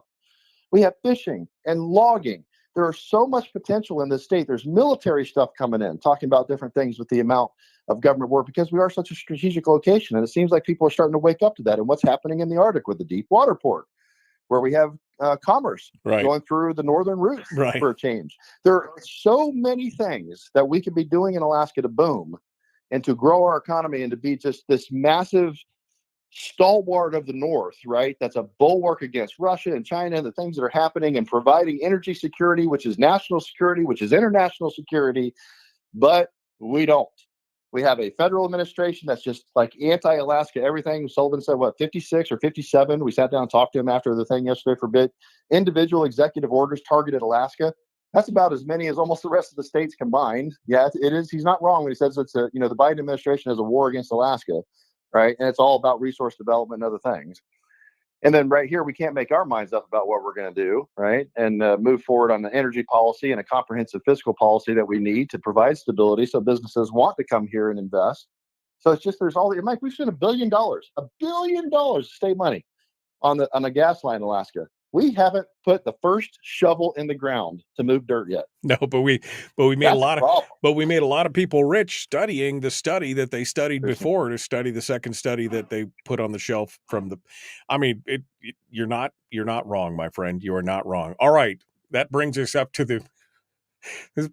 We have fishing and logging. There is so much potential in this state. There's military stuff coming in, talking about different things with the amount of government work, because we are such a strategic location. And it seems like people are starting to wake up to that. And what's happening in the Arctic with the deep water port, where we have commerce going through the northern route for a change. There are so many things that we could be doing in Alaska to boom and to grow our economy and to be just this massive stalwart of the North, right? That's a bulwark against Russia and China and the things that are happening, and providing energy security, which is national security, which is international security. But we don't. We have a federal administration that's just like anti-Alaska everything. Sullivan said, 56 or 57? We sat down and talked to him after the thing yesterday for a bit. Individual executive orders targeted Alaska. That's about as many as almost the rest of the states combined. Yeah, it is. He's not wrong when he says the Biden administration has a war against Alaska, right? And it's all about resource development and other things. And then right here, we can't make our minds up about what we're going to do, right? And move forward on the energy policy and a comprehensive fiscal policy that we need to provide stability so businesses want to come here and invest. So it's just, Mike, we've spent $1 billion of state money on the gas line in Alaska. We haven't put the first shovel in the ground to move dirt yet. No, but we made a lot of people rich studying the study that they studied before to study the second study that they put on the shelf you're not wrong, my friend. You are not wrong. All right. That brings us up to the next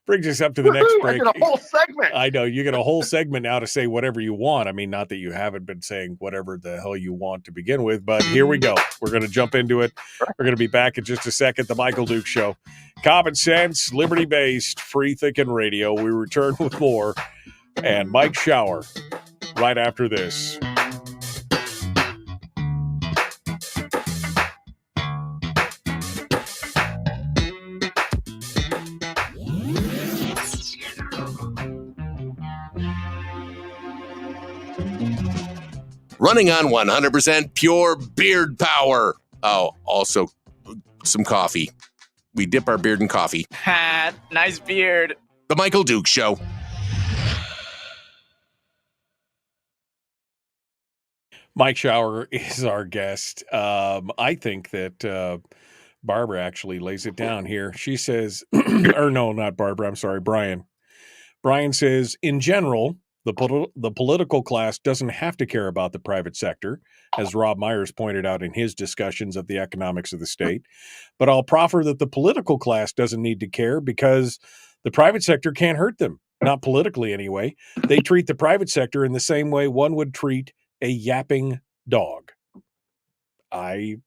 break. I get a whole segment. I know you get a whole segment now to say whatever you want. I mean, not that you haven't been saying whatever the hell you want to begin with, but here we go. We're going to jump into it. We're going to be back in just a second. The Michael Duke Show. Common sense, liberty-based, free-thinking radio. We return with more. And Mike Shower right after this. Running on 100% pure beard power. Oh, also some coffee. We dip our beard in coffee. Ha, nice beard. The Michael Duke Show. Mike Shower is our guest. I think that Barbara actually lays it down here. She says, or no, not Barbara. I'm sorry, Brian. Brian says, in general, the political class doesn't have to care about the private sector, as Rob Myers pointed out in his discussions of the economics of the state. But I'll proffer that the political class doesn't need to care because the private sector can't hurt them, not politically anyway. They treat the private sector in the same way one would treat a yapping dog. I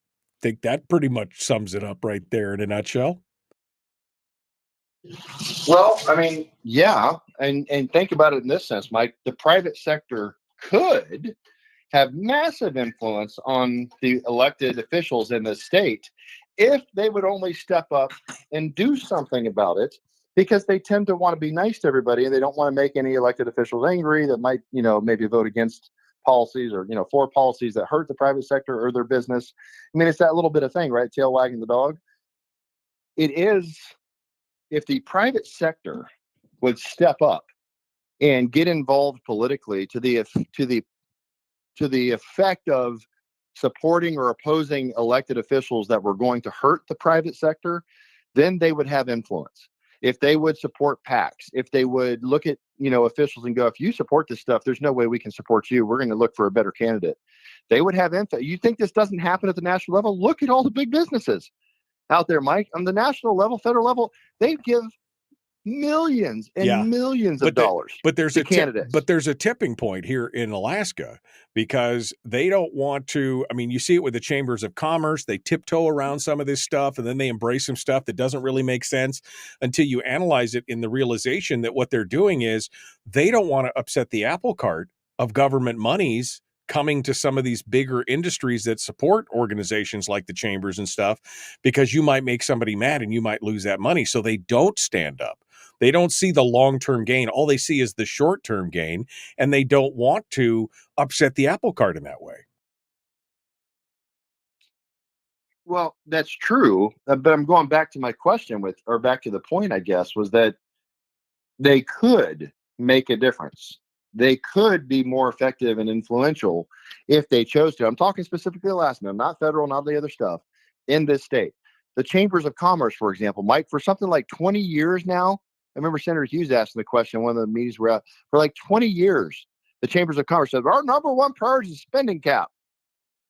think that pretty much sums it up right there in a nutshell. Well, I mean, yeah. And think about it in this sense, Mike. The private sector could have massive influence on the elected officials in the state if they would only step up and do something about it, because they tend to want to be nice to everybody and they don't want to make any elected officials angry that might, maybe vote against policies or, for policies that hurt the private sector or their business. I mean, it's that little bit of thing, right? Tail wagging the dog. It is, if the private sector would step up and get involved politically to the effect of supporting or opposing elected officials that were going to hurt the private sector, then they would have influence. If they would support PACs, if they would look at, officials and go, if you support this stuff, there's no way we can support you. We're going to look for a better candidate. They would have influence. You think this doesn't happen at the national level? Look at all the big businesses out there, Mike. On the national level, federal level, they give millions and millions of dollars there's to candidates. But there's a tipping point here in Alaska because they don't want to. I mean, you see it with the chambers of commerce. They tiptoe around some of this stuff and then they embrace some stuff that doesn't really make sense until you analyze it in the realization that what they're doing is they don't want to upset the apple cart of government monies coming to some of these bigger industries that support organizations like the chambers and stuff, because you might make somebody mad and you might lose that money. So they don't stand up. They don't see the long-term gain. All they see is the short-term gain, and they don't want to upset the apple cart in that way. Well, that's true. But I'm going back to my question or back to the point, I guess, was that they could make a difference. They could be more effective and influential if they chose to. I'm talking specifically Alaska, not federal, not the other stuff in this state. The chambers of commerce, for example, Mike, for something like 20 years now, I remember Senator Hughes asking the question, one of the meetings we're at, for like 20 years, the chambers of commerce said, our number one priority is spending cap.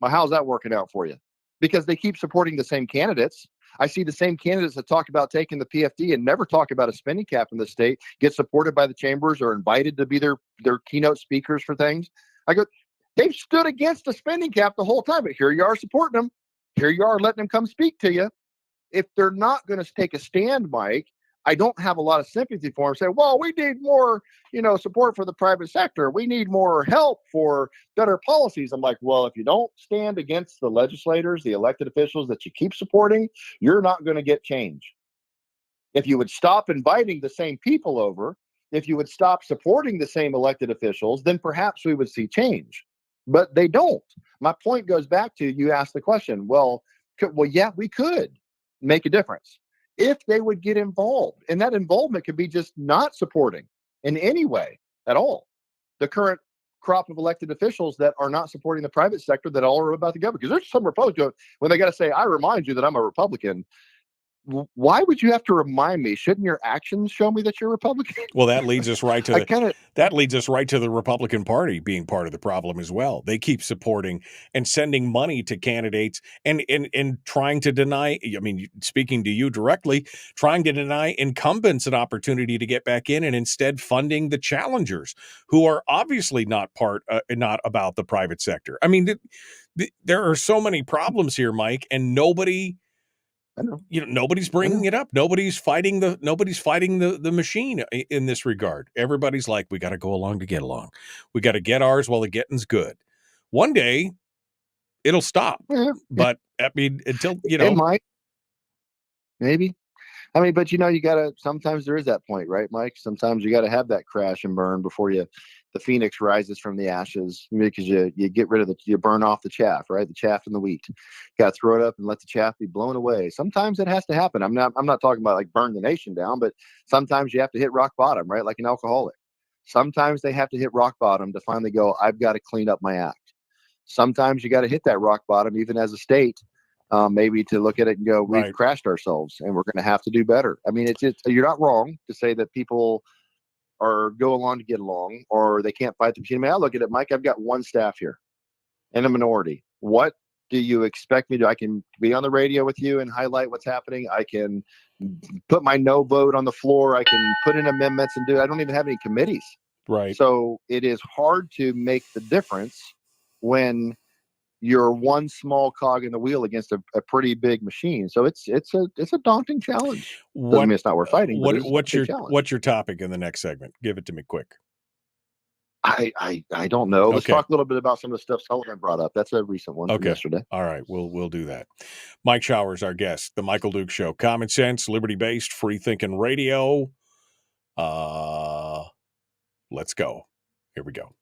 Well, how's that working out for you? Because they keep supporting the same candidates. I see the same candidates that talk about taking the PFD and never talk about a spending cap in the state get supported by the chambers or invited to be their keynote speakers for things. I go, they've stood against the spending cap the whole time, but here you are supporting them. Here you are letting them come speak to you. If they're not going to take a stand, Mike, I don't have a lot of sympathy for them. Say, well, we need more, support for the private sector. We need more help for better policies. I'm like, well, if you don't stand against the legislators, the elected officials that you keep supporting, you're not going to get change. If you would stop inviting the same people over, if you would stop supporting the same elected officials, then perhaps we would see change. But they don't. My point goes back to, you asked the question, yeah, we could make a difference if they would get involved. And that involvement could be just not supporting in any way at all the current crop of elected officials that are not supporting the private sector that all are about the government. Because there's some Republicans, when they got to say, I remind you that I'm a Republican. Why would you have to remind me? Shouldn't your actions show me that you're Republican? Well, that leads us right to the Republican Party being part of the problem as well. They keep supporting and sending money to candidates and trying to deny, speaking to you directly, trying to deny incumbents an opportunity to get back in, and instead funding the challengers who are obviously not about the private sector. There are so many problems here, Mike, and nobody's bringing it up. Nobody's fighting the machine in this regard. Everybody's like, we got to go along to get along. We got to get ours while the getting's good. One day it'll stop. Yeah. But until, it might, maybe. But you gotta, sometimes there is that point, right, Mike? Sometimes you gotta have that crash and burn before the phoenix rises from the ashes, because you get rid of you burn off the chaff, right? The chaff and the wheat. You gotta throw it up and let the chaff be blown away. Sometimes it has to happen. I'm not talking about like burn the nation down, but sometimes you have to hit rock bottom, right? Like an alcoholic. Sometimes they have to hit rock bottom to finally go, I've got to clean up my act. Sometimes you got to hit that rock bottom, even as a state, maybe to look at it and go, we've crashed ourselves and we're going to have to do better. You're not wrong to say that people go along to get along, or they can't fight the machine. I look at it, Mike, I've got one staff here and a minority. What do you expect me to do? I can be on the radio with you and highlight what's happening. I can put my no vote on the floor. I can put in amendments and I don't even have any committees. Right. So it is hard to make the difference when you're one small cog in the wheel against a pretty big machine. So it's a daunting challenge. Doesn't mean it's not worth fighting. What's your topic in the next segment? Give it to me quick. I don't know. Let's talk a little bit about some of the stuff Sullivan brought up. That's a recent one from yesterday. All right, we'll do that. Mike Shower's our guest. The Michael Duke Show. Common sense, liberty-based, free-thinking radio. Let's go. Here we go.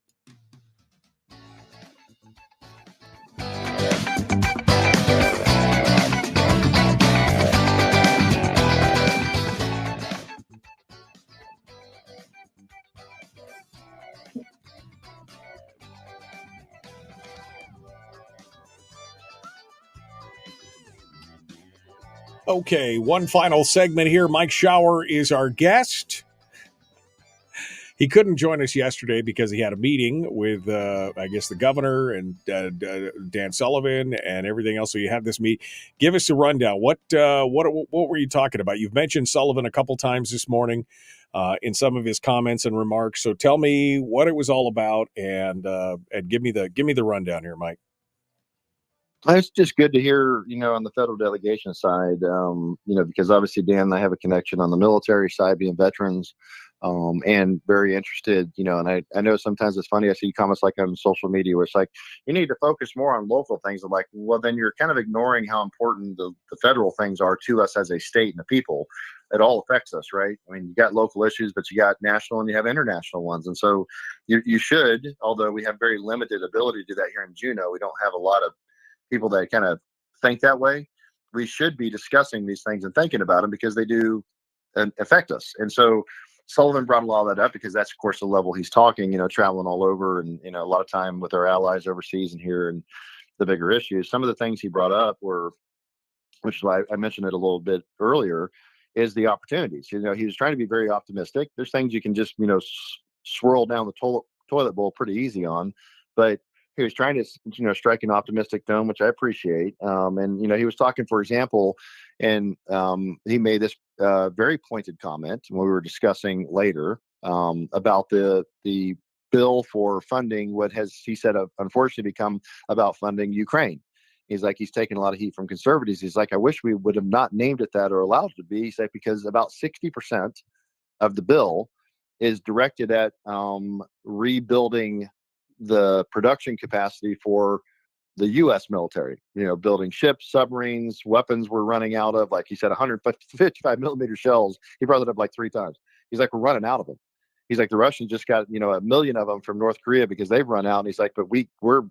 Okay, one final segment here. Mike Shower is our guest. He couldn't join us yesterday because he had a meeting with, the governor and Dan Sullivan and everything else. So you had this meet. Give us a rundown. What were you talking about? You've mentioned Sullivan a couple times this morning in some of his comments and remarks. So tell me what it was all about and give me the rundown here, Mike. It's just good to hear, on the federal delegation side, because obviously Dan and I have a connection on the military side, being veterans. and very interested, and I know sometimes it's funny. I see comments like on social media where it's like, you need to focus more on local things. I'm like, well, then you're kind of ignoring how important the federal things are to us as a state and the people. It all affects us, right? I mean, you got local issues, but you got national and you have international ones. And so you should, although we have very limited ability to do that here in Juneau, we don't have a lot of people that kind of think that way. We should be discussing these things and thinking about them because they do affect us. And so Sullivan brought a lot of that up because that's, of course, the level he's talking, traveling all over and, a lot of time with our allies overseas and here and the bigger issues. Some of the things he brought up were, which is why I mentioned it a little bit earlier, is the opportunities. He was trying to be very optimistic. There's things you can just, swirl down the toilet bowl pretty easy on, but he was trying to, strike an optimistic tone, which I appreciate. And, he was talking, for example, and he made this very pointed comment when we were discussing later about the bill for funding what has, he said, unfortunately become about funding Ukraine. He's like, he's taking a lot of heat from conservatives. He's like, I wish we would have not named it that or allowed it to be. He's like, because about 60% of the bill is directed at rebuilding the production capacity for the U.S. military, building ships, submarines, weapons we're running out of. Like he said, 155 millimeter shells. He brought it up like 3 times. He's like, we're running out of them. He's like, the Russians just got, 1 million of them from North Korea because they've run out. And he's like, but we're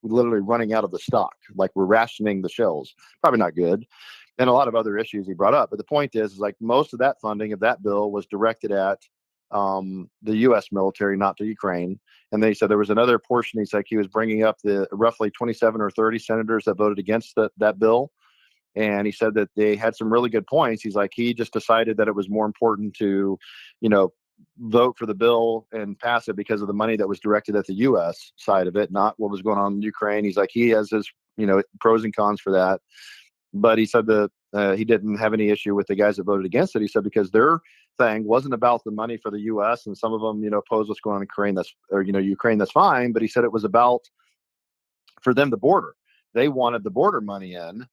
literally running out of the stock. Like we're rationing the shells. Probably not good. And a lot of other issues he brought up. But the point is like most of that funding of that bill was directed at the U.S. military, not to Ukraine. And then he said there was another portion. He's like, he was bringing up the roughly 27 or 30 senators that voted against that bill. And he said that they had some really good points. He's like, he just decided that it was more important to, vote for the bill and pass it because of the money that was directed at the U.S. side of it, not what was going on in Ukraine. He's like, he has his, pros and cons for that. But he said that he didn't have any issue with the guys that voted against it. He said because their thing wasn't about the money for the U.S. and some of them, oppose what's going on in Ukraine. That's fine. But he said it was about for them the border. They wanted the border money in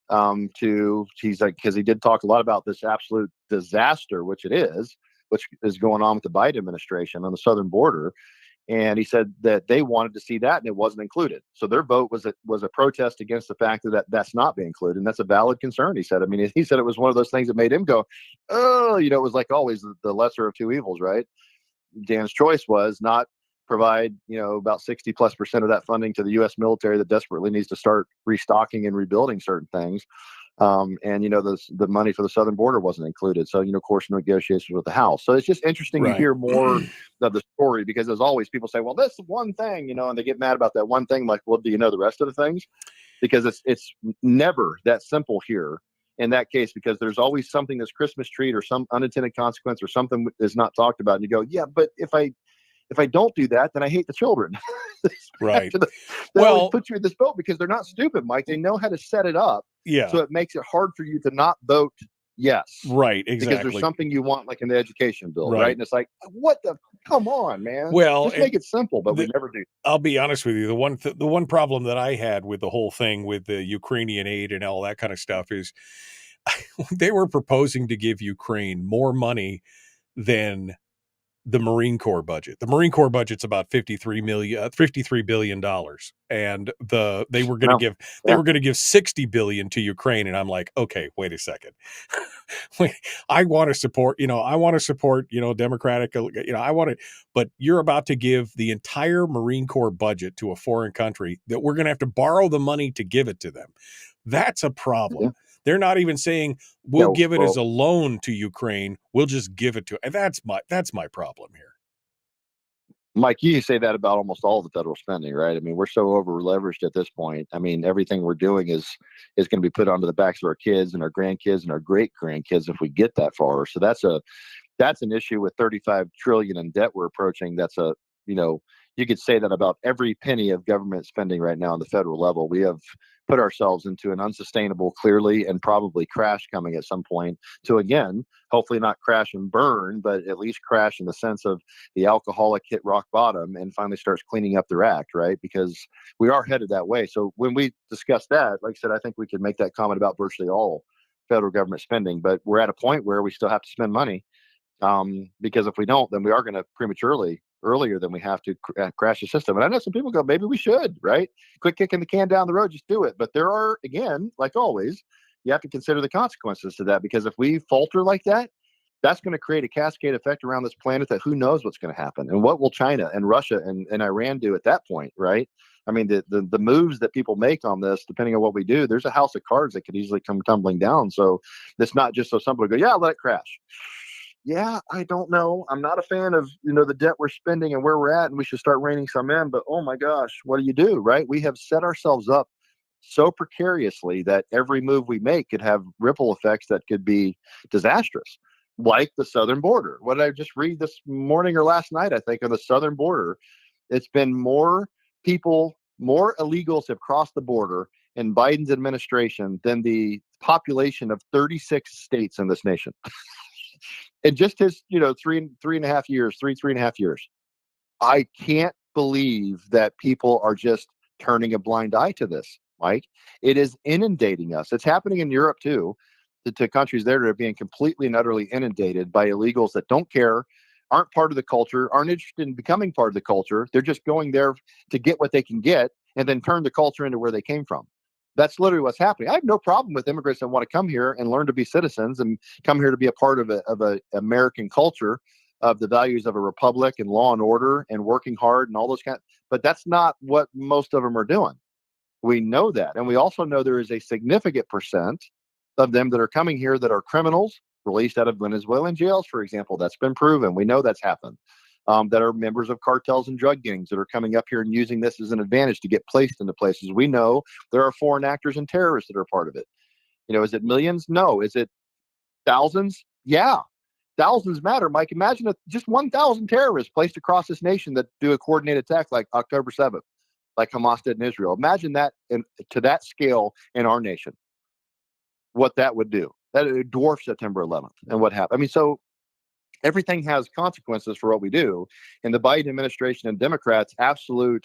he's like, because he did talk a lot about this absolute disaster, which is going on with the Biden administration on the southern border. And he said that they wanted to see that and it wasn't included. So their vote was a protest against the fact that that's not being included. And that's a valid concern. He said, he said it was one of those things that made him go, oh, it was like always the lesser of two evils, right? Dan's choice was not provide, about 60+% of that funding to the U.S. military that desperately needs to start restocking and rebuilding certain things. And the money for the southern border wasn't included. So, of course, negotiations with the House. So it's just interesting to hear more of the story because as always, people say, well, that's one thing, and they get mad about that one thing. Like, well, do you know the rest of the things? Because it's never that simple here in that case, because there's always something that's Christmas treat or some unintended consequence or something is not talked about. And you go, yeah, but if I don't do that, then I hate the children. Right. They always put you in this boat because they're not stupid, Mike. They know how to set it up. Yeah. So it makes it hard for you to not vote yes. Right. Exactly. Because there's something you want, like in the education bill, right? And it's like, come on, man. Well, just make it simple, but we never do. I'll be honest with you. The one problem that I had with the whole thing with the Ukrainian aid and all that kind of stuff is they were proposing to give Ukraine more money than the Marine Corps budget. The Marine Corps budget's about $53 billion. And they were going to give $60 billion to Ukraine. And I'm like, okay, wait a second. I want to support, Democratic, but you're about to give the entire Marine Corps budget to a foreign country that we're going to have to borrow the money to give it to them. That's a problem. Yeah. They're not even saying we'll give it as a loan to Ukraine. We'll just give it to. And that's my problem here. Mike, you say that about almost all the federal spending, right? I mean, we're so over leveraged at this point. I mean, everything we're doing is going to be put onto the backs of our kids and our grandkids and our great grandkids if we get that far. So that's an issue with 35 trillion in debt we're approaching. That's you could say that about every penny of government spending right now on the federal level. We have put ourselves into an unsustainable, clearly, and probably crash coming at some point to, again, hopefully not crash and burn, but at least crash in the sense of the alcoholic hit rock bottom and finally starts cleaning up their act, right? Because we are headed that way. So when we discuss that, like I said, I think we could make that comment about virtually all federal government spending, but we're at a point where we still have to spend money. Because if we don't, then we are going to earlier than we have to crash the system. And I know some people go, maybe we should, right? Quit kicking the can down the road, just do it. But there are, again, like always, you have to consider the consequences to that, because if we falter like that, that's going to create a cascade effect around this planet that who knows what's going to happen. And what will China and Russia and Iran do at that point, right? I mean, the moves that people make on this, depending on what we do, there's a house of cards that could easily come tumbling down. So it's not just so simple to go, yeah, let it crash. Yeah, I don't know. I'm not a fan of, the debt we're spending and where we're at, and we should start reining some in. But oh my gosh, what do, right? We have set ourselves up so precariously that every move we make could have ripple effects that could be disastrous, like the southern border. What did I just read this morning or last night? I think on the southern border, it's been more illegals have crossed the border in Biden's administration than the population of 36 states in this nation. In just his, three and a half years. I can't believe that people are just turning a blind eye to this, Mike. It is inundating us. It's happening in Europe too, to countries there that are being completely and utterly inundated by illegals that don't care, aren't part of the culture, aren't interested in becoming part of the culture. They're just going there to get what they can get and then turn the culture into where they came from. That's literally what's happening. I have no problem with immigrants that want to come here and learn to be citizens and come here to be a part of a American culture, of the values of a republic and law and order and working hard and all those but that's not what most of them are doing. We know that. And we also know there is a significant percent of them that are coming here that are criminals released out of Venezuelan jails, for example. That's been proven. We know that's happened. That are members of cartels and drug gangs that are coming up here and using this as an advantage to get placed into places. We know there are foreign actors and terrorists that are part of it. Is it millions? No. Is it thousands? Yeah. Thousands matter, Mike. Imagine if just 1,000 terrorists placed across this nation that do a coordinated attack like October 7th, like Hamas did in Israel. Imagine that to that scale in our nation, what that would do. That would dwarf September 11th and what happened. I mean, so everything has consequences for what we do. And the Biden administration and Democrats' absolute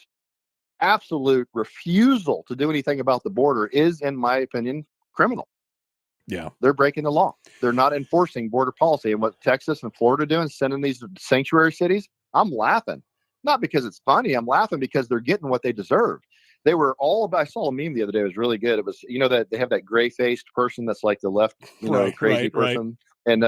refusal to do anything about the border is, in my opinion, criminal. Yeah. They're breaking the law. They're not enforcing border policy. And what Texas and Florida are doing, sending these sanctuary cities, I'm laughing. Not because it's funny. I'm laughing because they're getting what they deserve. They were all about, I saw a meme the other day. It was really good. It was, that they have that gray-faced person that's like the left, crazy person. Right. And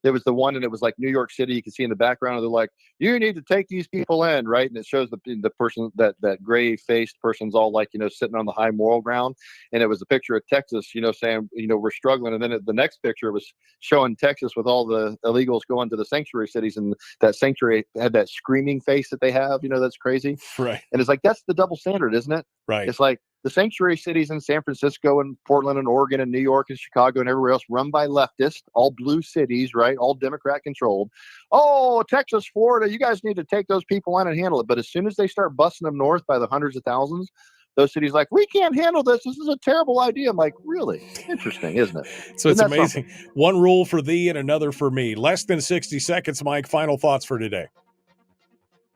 there was the one, and it was like New York City. You can see in the background, and they're like, you need to take these people in, right? And it shows the person, that gray-faced person's all like, sitting on the high moral ground. And it was a picture of Texas, saying, we're struggling. And then the next picture was showing Texas with all the illegals going to the sanctuary cities. And that sanctuary had that screaming face that they have, that's crazy. Right. And it's like, that's the double standard, isn't it? Right. It's like the sanctuary cities in San Francisco and Portland and Oregon and New York and Chicago and everywhere else run by leftists, all blue cities, right? All Democrat controlled. Oh, Texas, Florida, you guys need to take those people in and handle it. But as soon as they start busting them north by the hundreds of thousands, those cities like, we can't handle this. This is a terrible idea. I'm like, really? Interesting, isn't it? So it's amazing. Something? One rule for thee and another for me. Less than 60 seconds, Mike. Final thoughts for today.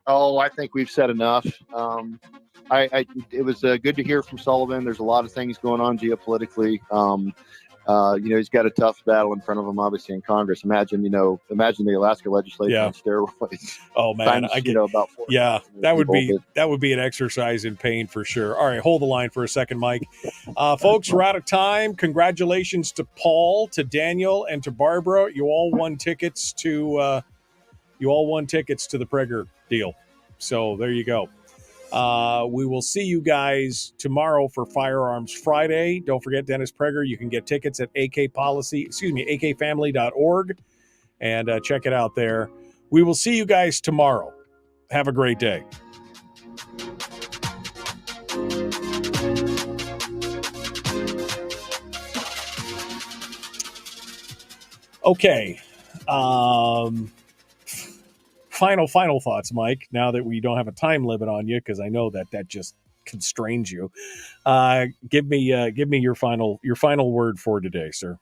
Oh, I think we've said enough. It was good to hear from Sullivan. There's a lot of things going on geopolitically. He's got a tough battle in front of him, obviously, in Congress. Imagine the Alaska legislature on steroids. Oh man, times, about 4. Yeah, that would be an exercise in pain for sure. All right, hold the line for a second, Mike. Folks, we're out of time. Congratulations to Paul, to Daniel, and to Barbara. You all won tickets to the Prager deal. So there you go. We will see you guys tomorrow for Firearms Friday. Don't forget Dennis Prager. You can get tickets at akfamily.org and check it out there. We will see you guys tomorrow. Have a great day. Okay. Final thoughts, Mike, now that we don't have a time limit on you, because I know that just constrains you. Give me your final word for today, sir.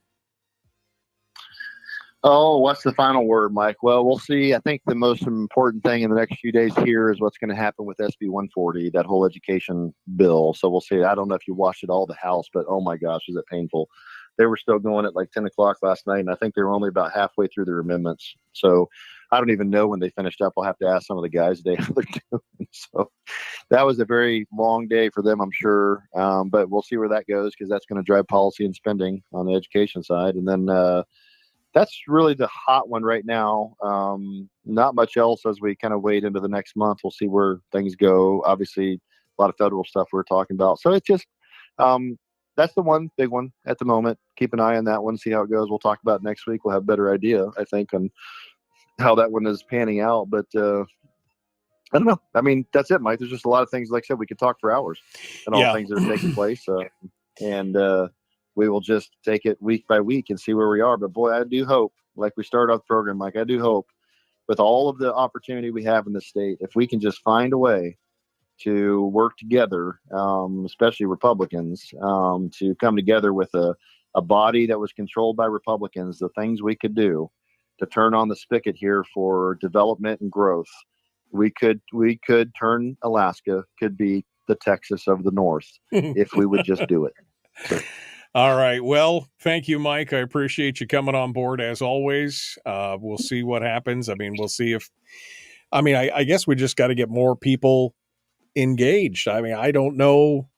Oh, what's the final word, Mike? Well, we'll see. I think the most important thing in the next few days here is what's going to happen with SB 140, that whole education bill. So we'll see. I don't know if you watched it all, the House, but oh my gosh, is it painful. they were still going at like 10 o'clock last night, and I think they were only about halfway through their amendments. So I don't even know when they finished up. I'll have to ask some of the guys today how they're doing. So that was a very long day for them, I'm sure. But we'll see where that goes, because that's going to drive policy and spending on the education side. And then that's really the hot one right now. Not much else as we kind of wait into the next month. We'll see where things go. Obviously, a lot of federal stuff we're talking about. So it's just that's the one big one at the moment. Keep an eye on that one, see how it goes. We'll talk about it next week. We'll have a better idea, I think, on how that one is panning out. But I don't know. I mean, that's it, Mike. There's just a lot of things. Like I said, we could talk for hours and all things that are taking place. And we will just take it week by week and see where we are. But boy, I do hope, like we started off the program, Mike, I do hope with all of the opportunity we have in the state, if we can just find a way to work together, especially Republicans, to come together with a body that was controlled by Republicans, the things we could do to turn on the spigot here for development and growth. We could turn Alaska, could be the Texas of the North, if we would just do it. So. All right. Well, thank you, Mike. I appreciate you coming on board as always. We'll see what happens. I mean, we'll see if, I guess we just got to get more people engaged. I mean, I don't know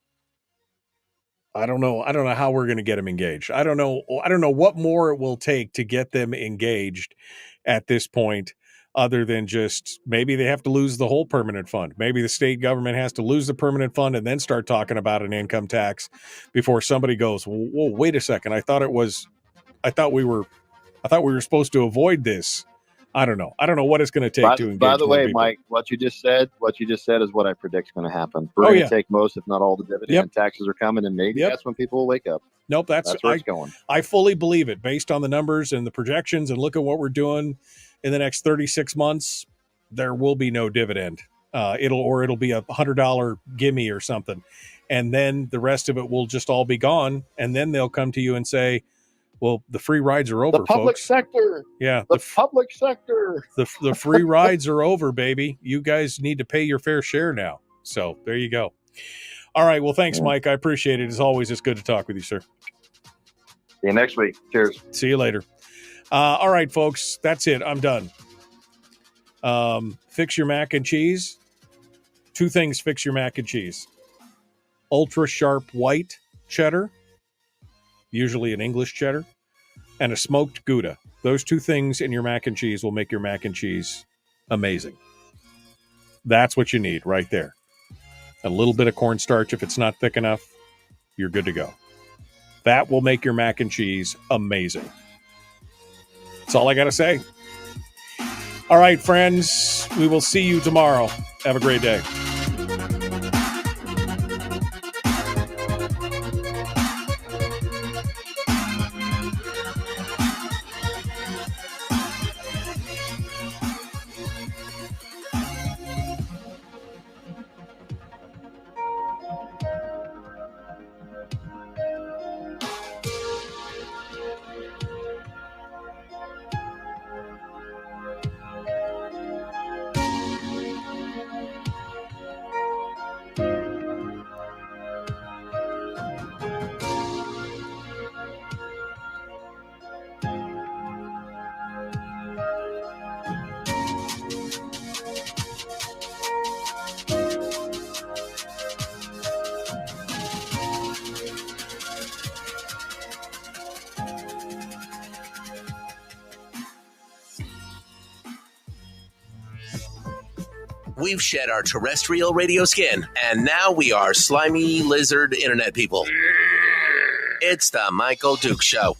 how we're going to get them engaged. I don't know what more it will take to get them engaged at this point, other than just maybe they have to lose the whole permanent fund. Maybe the state government has to lose the permanent fund and then start talking about an income tax before somebody goes, whoa, wait a second. I thought we were supposed to avoid this. I don't know what it's going to take to engage. By the way, people. Mike, what you just said is what I predict is going to happen. We're going to take most, if not all, the dividend and taxes are coming, and maybe that's when people will wake up. Nope, that's where it's going. I fully believe it based on the numbers and the projections, and look at what we're doing in the next 36 months. There will be no dividend. It'll be $100 gimme or something, and then the rest of it will just all be gone. And then they'll come to you and say, well, the free rides are over, the public folks. Sector. Yeah. The public sector. The free rides are over, baby. You guys need to pay your fair share now. So there you go. All right. Well, thanks, Mike. I appreciate it. As always, it's good to talk with you, sir. See you next week. Cheers. See you later. All right, folks. That's it. I'm done. Fix your mac and cheese. 2 things fix your mac and cheese. Ultra sharp white cheddar, usually an English cheddar, and a smoked Gouda. Those 2 things in your mac and cheese will make your mac and cheese amazing. That's what you need right there. A little bit of cornstarch. If it's not thick enough, you're good to go. That will make your mac and cheese amazing. That's all I got to say. All right, friends, we will see you tomorrow. Have a great day. We've shed our terrestrial radio skin, and now we are slimy lizard internet people. It's the Michael Duke Show.